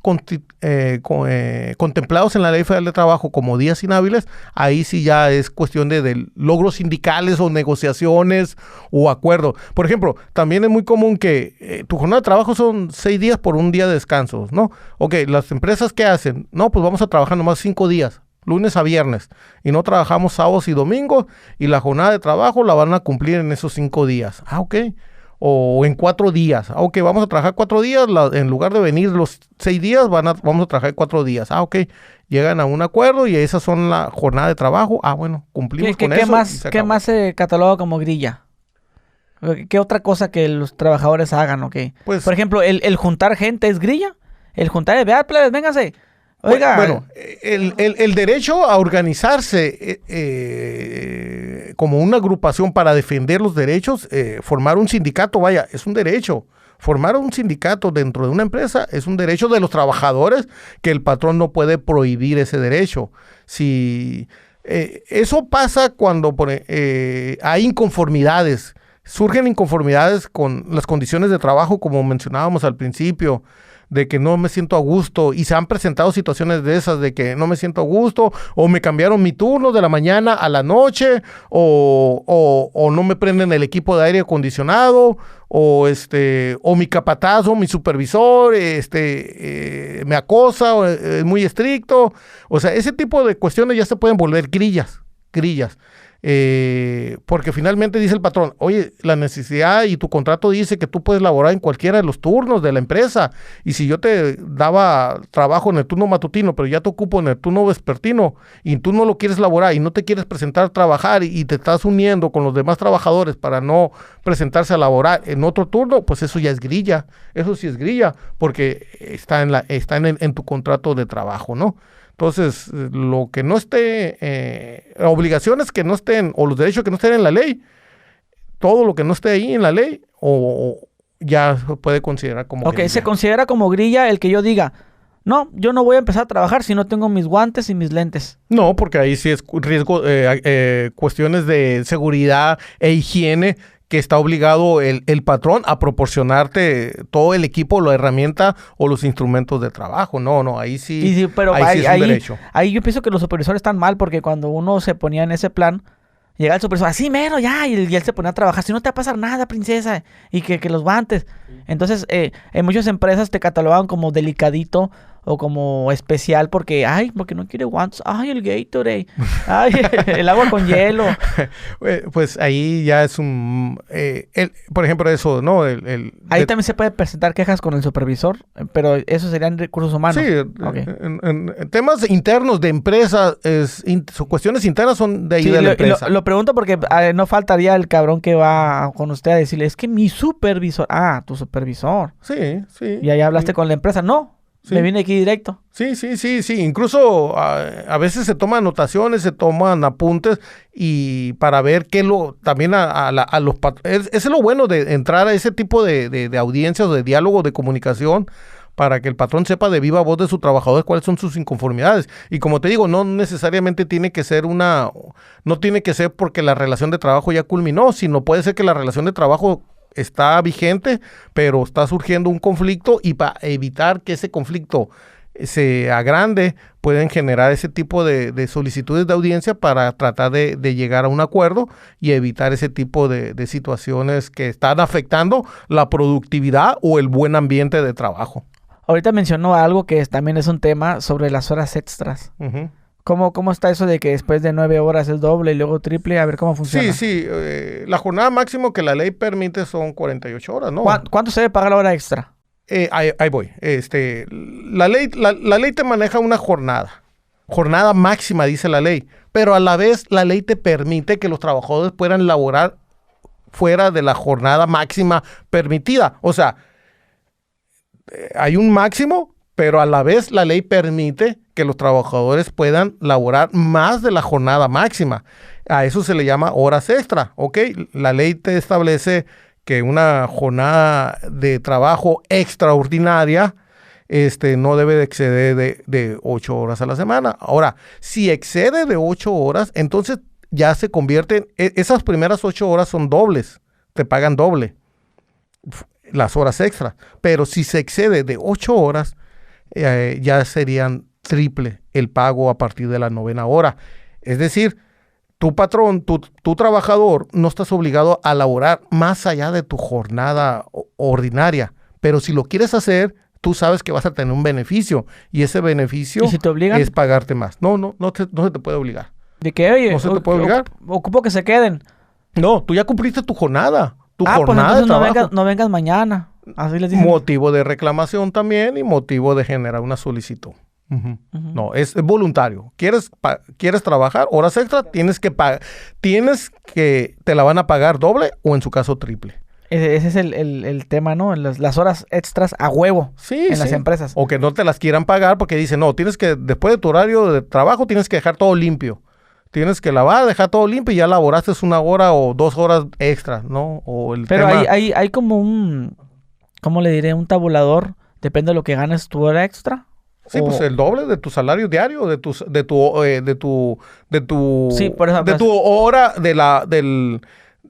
contemplados en la Ley Federal de Trabajo como días inhábiles, ahí sí ya es cuestión de logros sindicales o negociaciones o acuerdos. Por ejemplo, también es muy común que tu jornada de trabajo son 6 días por un día de descanso, ¿no? Ok, las empresas, ¿qué hacen? No, pues vamos a trabajar nomás 5 días. Lunes a viernes, y no trabajamos sábados y domingos, y la jornada de trabajo la van a cumplir en esos 5 días. Ok. O en 4 días. Ok, vamos a trabajar 4 días, en lugar de venir los 6 días, vamos a trabajar 4 días. Ok. Llegan a un acuerdo y esas son la jornada de trabajo. Bueno, cumplimos con eso. ¿Qué más se cataloga como grilla? ¿Qué otra cosa que los trabajadores hagan? Okay? Pues, por ejemplo, el juntar gente es grilla. El juntar, vea, plebes, vénganse. Oiga. Bueno, el derecho a organizarse como una agrupación para defender los derechos, formar un sindicato, es un derecho. Formar un sindicato dentro de una empresa es un derecho de los trabajadores, que el patrón no puede prohibir ese derecho. Si eso pasa cuando hay inconformidades, surgen inconformidades con las condiciones de trabajo, como mencionábamos al principio, de que no me siento a gusto, y se han presentado situaciones de esas, de que no me siento a gusto, o me cambiaron mi turno de la mañana a la noche, o no me prenden el equipo de aire acondicionado, o mi capataz o mi supervisor me acosa, o es muy estricto. O sea, ese tipo de cuestiones ya se pueden volver grillas. Porque finalmente dice el patrón, oye, la necesidad y tu contrato dice que tú puedes laborar en cualquiera de los turnos de la empresa, y si yo te daba trabajo en el turno matutino, pero ya te ocupo en el turno vespertino, y tú no lo quieres laborar y no te quieres presentar a trabajar, y te estás uniendo con los demás trabajadores para no presentarse a laborar en otro turno, pues eso ya es grilla. Eso sí es grilla, porque está en tu contrato de trabajo, ¿no? Entonces, lo que no esté, obligaciones que no estén, o los derechos que no estén en la ley, todo lo que no esté ahí en la ley, o ya se puede considerar como grilla. Se considera como grilla el que yo diga, no, yo no voy a empezar a trabajar si no tengo mis guantes y mis lentes. No, porque ahí sí es riesgo, cuestiones de seguridad e higiene que está obligado el patrón a proporcionarte todo el equipo, la herramienta o los instrumentos de trabajo. No, ahí sí, Sí, pero ahí sí es un derecho. ahí yo pienso que los supervisores están mal porque cuando uno se ponía en ese plan, llega el supervisor, así mero, ya, y él se ponía a trabajar, si no te va a pasar nada, princesa, y que los guantes. Entonces, en muchas empresas te catalogan como delicadito o como especial porque no quiere guantes, el Gatorade, el agua con hielo. Pues ahí ya es por ejemplo, eso, ¿no? Ahí también se puede presentar quejas con el supervisor, pero eso serían recursos humanos. Sí, Okay. en temas internos de empresas, cuestiones internas son de ahí de la empresa. Lo pregunto porque no faltaría el cabrón que va con usted a decirle, es que mi supervisor, tu supervisor. Sí. Y ahí hablaste con la empresa, no. Sí. Me vine aquí directo. Sí. Incluso a veces se toman anotaciones, se toman apuntes y para ver qué también es lo bueno de entrar a ese tipo de audiencias, de diálogo, de comunicación, para que el patrón sepa de viva voz de sus trabajadores cuáles son sus inconformidades. Y como te digo, no necesariamente tiene que ser no tiene que ser porque la relación de trabajo ya culminó, sino puede ser que la relación de trabajo está vigente, pero está surgiendo un conflicto y para evitar que ese conflicto se agrande, pueden generar ese tipo de solicitudes de audiencia para tratar de llegar a un acuerdo y evitar ese tipo de situaciones que están afectando la productividad o el buen ambiente de trabajo. Ahorita mencionó algo que también es un tema sobre las horas extras. Uh-huh. ¿Cómo está eso de que después de 9 horas es doble y luego triple? A ver cómo funciona. Sí. La jornada máxima que la ley permite son 48 horas, ¿no? ¿Cuánto se debe pagar la hora extra? Ahí voy. La ley te maneja una jornada. Jornada máxima, dice la ley. Pero a la vez, la ley te permite que los trabajadores puedan laborar fuera de la jornada máxima permitida. O sea, hay un máximo, pero a la vez la ley permite que los trabajadores puedan laborar más de la jornada máxima. A eso se le llama horas extra, ¿ok? La ley te establece que una jornada de trabajo extraordinaria no debe de exceder de 8 horas a la semana. Ahora, si excede de 8 horas, entonces ya se convierten, esas primeras 8 horas son dobles, te pagan doble las horas extras. Pero si se excede de 8 horas, ya serían triple el pago a partir de la 9ª hora. Es decir, tu patrón, tu trabajador, no estás obligado a laborar más allá de tu jornada ordinaria. Pero si lo quieres hacer, tú sabes que vas a tener un beneficio. Y ese beneficio ¿Y si te obligan? Es pagarte más. No se te puede obligar. ¿De qué? Oye, no se te puede obligar. Ocupo que se queden. No, tú ya cumpliste tu jornada. Pues entonces no vengas mañana. Así les dicen. Motivo de reclamación también y motivo de generar una solicitud. Uh-huh. Uh-huh. No, es voluntario. ¿Quieres trabajar horas extra? Tienes que pagar. Te la van a pagar doble o en su caso triple. Ese es el tema, ¿no? Las horas extras a huevo en las empresas. O que no te las quieran pagar porque dicen, no, después de tu horario de trabajo tienes que dejar todo limpio. Tienes que lavar, dejar todo limpio y ya laboraste 1 hora o 2 horas extra, ¿no? Pero hay como ¿cómo le diré? Un tabulador. Depende de lo que ganes tu hora extra. Sí, pues el doble de tu salario diario, de tu sí, por eso, de tu hora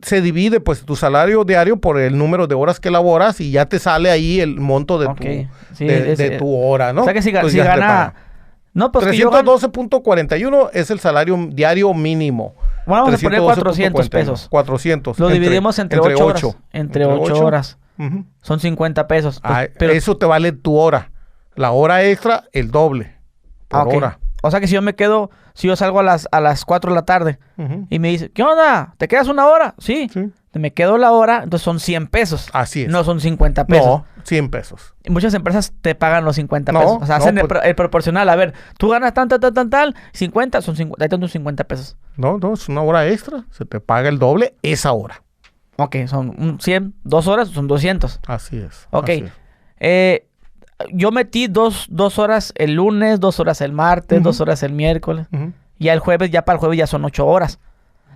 se divide pues tu salario diario por el número de horas que laboras y ya te sale ahí el monto de tu hora, ¿no? O sea que si gana... No, pues 312.41 es el salario diario mínimo. Bueno, vamos a poner 400 pesos. 400. Lo dividimos entre 8 horas. Entre 8 horas. Uh-huh. Son 50 pesos. Pues, pero eso te vale tu hora. La hora extra, el doble por hora. O sea que si yo salgo a las 4 de la tarde y me dice, ¿qué onda? ¿Te quedas 1 hora? Sí. Me quedo la hora, entonces son 100 pesos. Así es. No son 50 pesos. No, 100 pesos. Muchas empresas te pagan los 50 pesos. O sea, hacen el proporcional. A ver, tú ganas tal, 50, son 50, ahí tengo 50 pesos. No, es 1 hora extra. Se te paga el doble esa hora. Ok, son 100, 2 horas, son 200. Así es. Ok. Así es. Yo metí 2 horas el lunes, 2 horas el martes, 2 horas el miércoles. Y el jueves, para el jueves ya son 8 horas.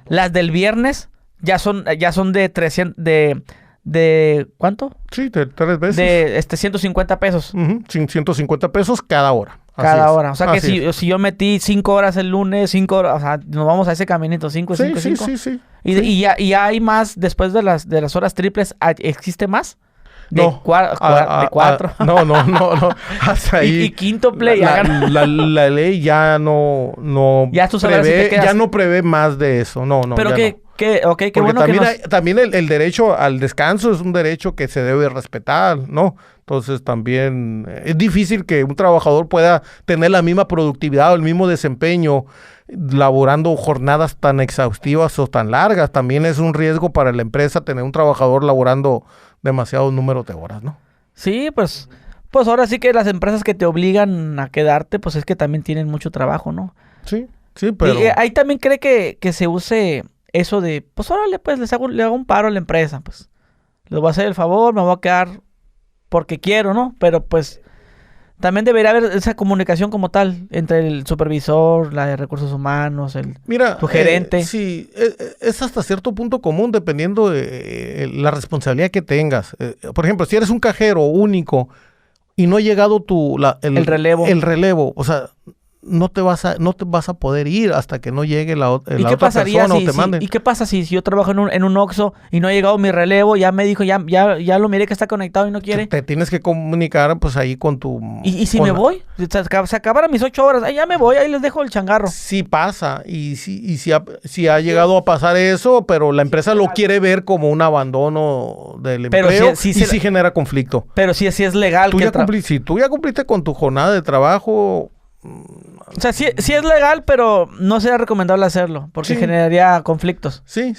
Las del viernes ya son de 300, de ¿cuánto? Sí, de 3 veces. De 150 pesos. 150 pesos cada hora. cada es. hora. O sea que Así es. si yo metí 5 horas el lunes, 5 horas, o sea, nos vamos a ese caminito, 5, 5, 5. Sí. Y ya hay más, después de las horas triples, ¿existe más? De No. 4. No. Hasta ahí. Y quíntuple, ya la ley ya no Ya tú sabes si te prevé, quedas. ya no prevé más de eso. No, Pero ya qué no. qué Porque bueno también, que nos... también el derecho al descanso es un derecho que se debe respetar, ¿no? Entonces también es difícil que un trabajador pueda tener la misma productividad o el mismo desempeño laborando jornadas tan exhaustivas o tan largas. También es un riesgo para la empresa tener un trabajador laborando demasiados números de horas, ¿no? Sí, pues ahora sí que las empresas que te obligan a quedarte, pues es que también tienen mucho trabajo, ¿no? Sí, pero... Y ahí también cree que se use eso de, pues órale, pues le hago un paro a la empresa, pues. Les voy a hacer el favor, me voy a quedar porque quiero, ¿no? Pero pues también debería haber esa comunicación como tal entre el supervisor, la de recursos humanos, tu gerente. Sí, es hasta cierto punto común dependiendo de la responsabilidad que tengas. Por ejemplo, si eres un cajero único y no ha llegado el relevo. El relevo, o sea, no te vas a poder ir hasta que no llegue la otra persona o te manden. ¿Y qué pasa si yo trabajo en un Oxxo y no ha llegado mi relevo? Ya me dijo, ya lo miré que está conectado y no quiere. Te tienes que comunicar pues ahí con tu... ¿Y si me voy? Se acabaron mis 8 horas. Ay, ya me voy, ahí les dejo el changarro. Sí pasa, y si ha llegado a pasar eso, pero la empresa lo quiere ver como un abandono del empleo sí genera conflicto. Pero si es legal. Si tú ya cumpliste con tu jornada de trabajo... O sea, sí es legal, pero no sería recomendable hacerlo, porque generaría conflictos. Sí,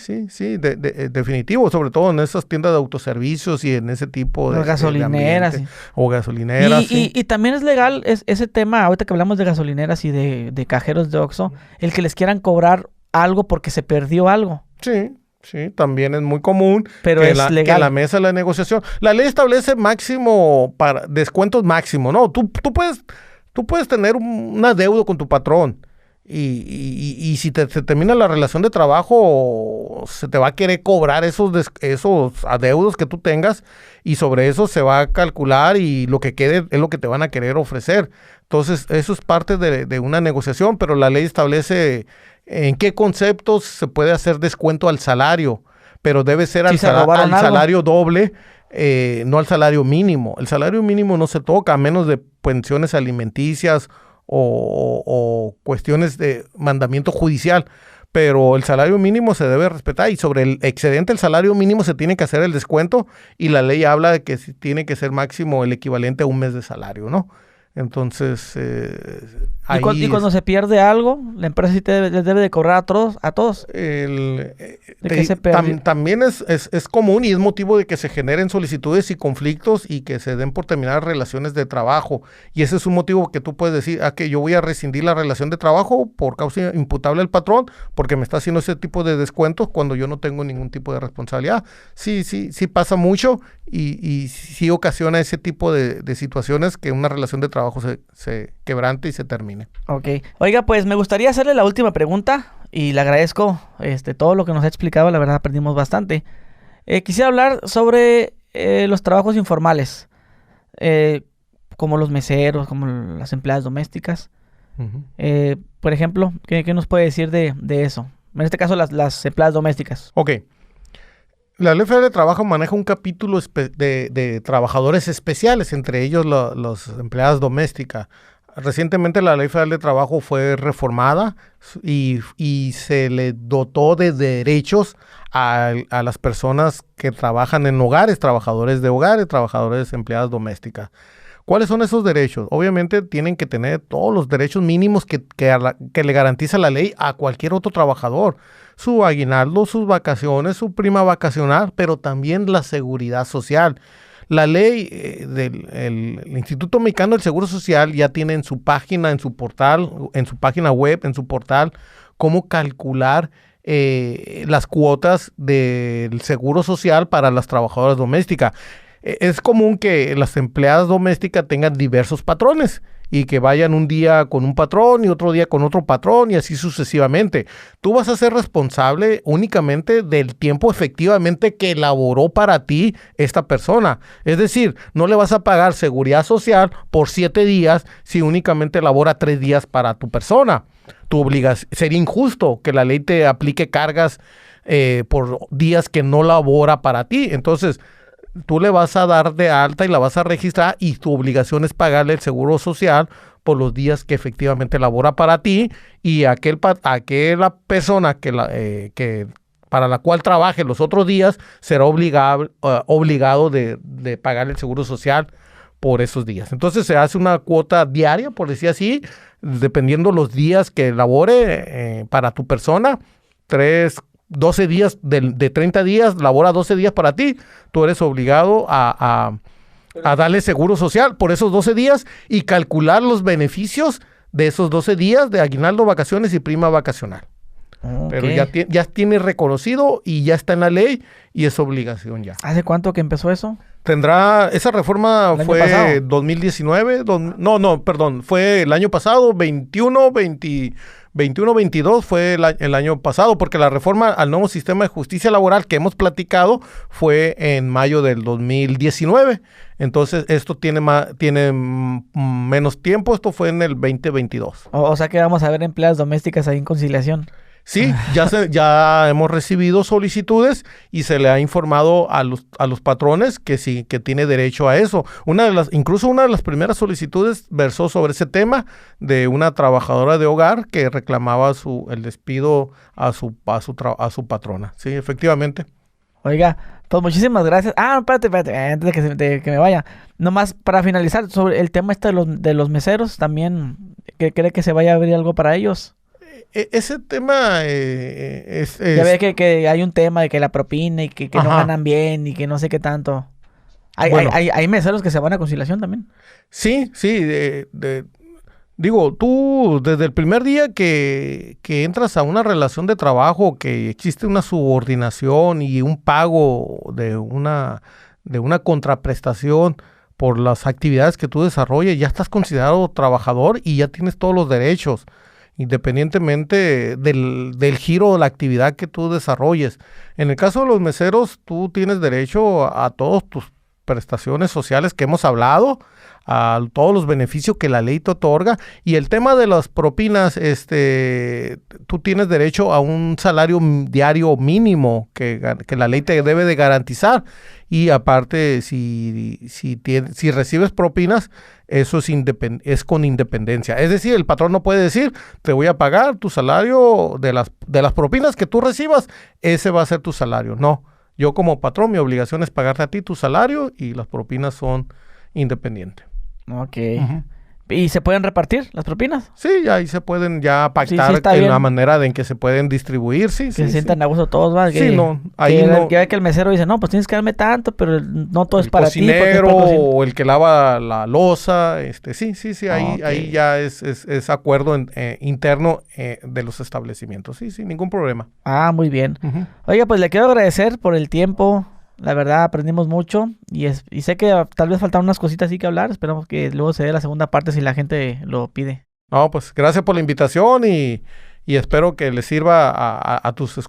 definitivo, sobre todo en esas tiendas de autoservicios y en ese tipo de gasolineras. O gasolineras, y también es legal ese tema, ahorita que hablamos de gasolineras y de cajeros de Oxxo, el que les quieran cobrar algo porque se perdió algo. Sí, también es muy común. Pero es legal. Que en la mesa de la negociación. La ley establece máximo para descuentos máximo, ¿no? Tú puedes tener un adeudo con tu patrón y si se termina la relación de trabajo, se te va a querer cobrar esos adeudos que tú tengas y sobre eso se va a calcular y lo que quede es lo que te van a querer ofrecer. Entonces, eso es parte de una negociación, pero la ley establece en qué conceptos se puede hacer descuento al salario, pero debe ser al salario doble. No al salario mínimo. El salario mínimo no se toca a menos de pensiones alimenticias o cuestiones de mandamiento judicial, pero el salario mínimo se debe respetar y sobre el excedente del salario mínimo se tiene que hacer el descuento y la ley habla de que tiene que ser máximo el equivalente a un mes de salario, ¿no? Entonces, ¿Y cuando se pierde algo, la empresa sí les debe de cobrar a todos? También es común y es motivo de que se generen solicitudes y conflictos y que se den por terminar relaciones de trabajo. Y ese es un motivo que tú puedes decir, que yo voy a rescindir la relación de trabajo por causa imputable al patrón porque me está haciendo ese tipo de descuentos cuando yo no tengo ningún tipo de responsabilidad. Sí pasa mucho y sí ocasiona ese tipo de situaciones que una relación de trabajo se quebrante y se termine. Ok. Oiga, pues me gustaría hacerle la última pregunta y le agradezco todo lo que nos ha explicado, la verdad aprendimos bastante. Quisiera hablar sobre los trabajos informales, como los meseros, como las empleadas domésticas. Uh-huh. Por ejemplo, ¿qué nos puede decir de eso? En este caso, las empleadas domésticas. Ok. La Ley Federal de Trabajo maneja un capítulo de trabajadores especiales, entre ellos los empleadas domésticas. Recientemente la Ley Federal de Trabajo fue reformada y se le dotó de derechos a las personas que trabajan en hogares, trabajadores de hogares, trabajadores empleadas domésticas. ¿Cuáles son esos derechos? Obviamente tienen que tener todos los derechos mínimos que le garantiza la ley a cualquier otro trabajador. Su aguinaldo, sus vacaciones, su prima vacacional, pero también la seguridad social. La ley del Instituto Mexicano del Seguro Social ya tiene en su página, en su portal, en su página web, en su portal, cómo calcular las cuotas del seguro social para las trabajadoras domésticas. es común que las empleadas domésticas tengan diversos patrones y que vayan un día con un patrón y otro día con otro patrón y así sucesivamente. Tú vas a ser responsable únicamente del tiempo efectivamente que elaboró para ti esta persona. Es decir, no le vas a pagar seguridad social por 7 días si únicamente labora 3 días para tu persona. Sería injusto que la ley te aplique cargas por días que no labora para ti. Entonces, tú le vas a dar de alta y la vas a registrar y tu obligación es pagarle el seguro social por los días que efectivamente labora para ti y aquella persona que para la cual trabaje los otros días será obligado de pagar el seguro social por esos días. Entonces se hace una cuota diaria, por decir así, dependiendo los días que labore para tu persona, 12 días, de 30 días, labora 12 días para ti, tú eres obligado a darle seguro social por esos 12 días y calcular los beneficios de esos 12 días de aguinaldo, vacaciones y prima vacacional. Okay. Pero ya tiene reconocido y ya está en la ley y es obligación ya. ¿Hace cuánto que empezó eso? Esa reforma fue 2019, fue el año pasado, 21-22 fue el año pasado, porque la reforma al nuevo sistema de justicia laboral que hemos platicado fue en mayo del 2019. Entonces, esto tiene menos tiempo, esto fue en el 2022. O sea que vamos a ver empleadas domésticas ahí en conciliación. Sí, ya hemos recibido solicitudes y se le ha informado a los patrones que sí, que tiene derecho a eso. Incluso una de las primeras solicitudes versó sobre ese tema de una trabajadora de hogar que reclamaba el despido a su patrona. Sí, efectivamente. Oiga, pues muchísimas gracias. Espérate, antes de que me vaya. Nomás para finalizar, sobre el tema de los meseros, también, ¿cree que se vaya a abrir algo para ellos? Ese tema Ya ves que hay un tema de que la propina y que no ganan bien y que no sé qué tanto. Hay meseros que se van a conciliación también. Sí. Digo, tú desde el primer día que entras a una relación de trabajo, que existe una subordinación y un pago de una contraprestación por las actividades que tú desarrolles, ya estás considerado trabajador y ya tienes todos los derechos, independientemente del giro de la actividad que tú desarrolles. En el caso de los meseros, tú tienes derecho a todas tus prestaciones sociales que hemos hablado, a todos los beneficios que la ley te otorga, y el tema de las propinas, tú tienes derecho a un salario diario mínimo que la ley te debe de garantizar, y aparte si recibes propinas, eso es con independencia. Es decir, el patrón no puede decir, te voy a pagar tu salario de las propinas que tú recibas, ese va a ser tu salario. No, yo como patrón mi obligación es pagarte a ti tu salario y las propinas son independientes. Ok. Uh-huh. ¿Y se pueden repartir las propinas? Sí, ahí se pueden ya pactar en la manera en que se pueden distribuir, sí. Que se sientan a gusto todos, ¿va? Sí, que el mesero dice, no, pues tienes que darme tanto, pero no todo es para ti. El cocinero o el que lava la loza, sí, ahí ya es acuerdo interno de los establecimientos, sí, ningún problema. Muy bien. Uh-huh. Oiga, pues le quiero agradecer por el tiempo. La verdad, aprendimos mucho y sé que tal vez faltaron unas cositas así que hablar. Esperamos que luego se dé la segunda parte si la gente lo pide. No, pues gracias por la invitación y espero que les sirva a tus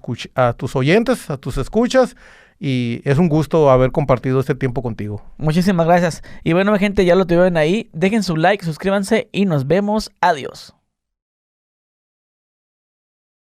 oyentes, a tus escuchas. Y es un gusto haber compartido este tiempo contigo. Muchísimas gracias. Y bueno, gente, ya lo tuvieron ahí. Dejen su like, suscríbanse y nos vemos. Adiós.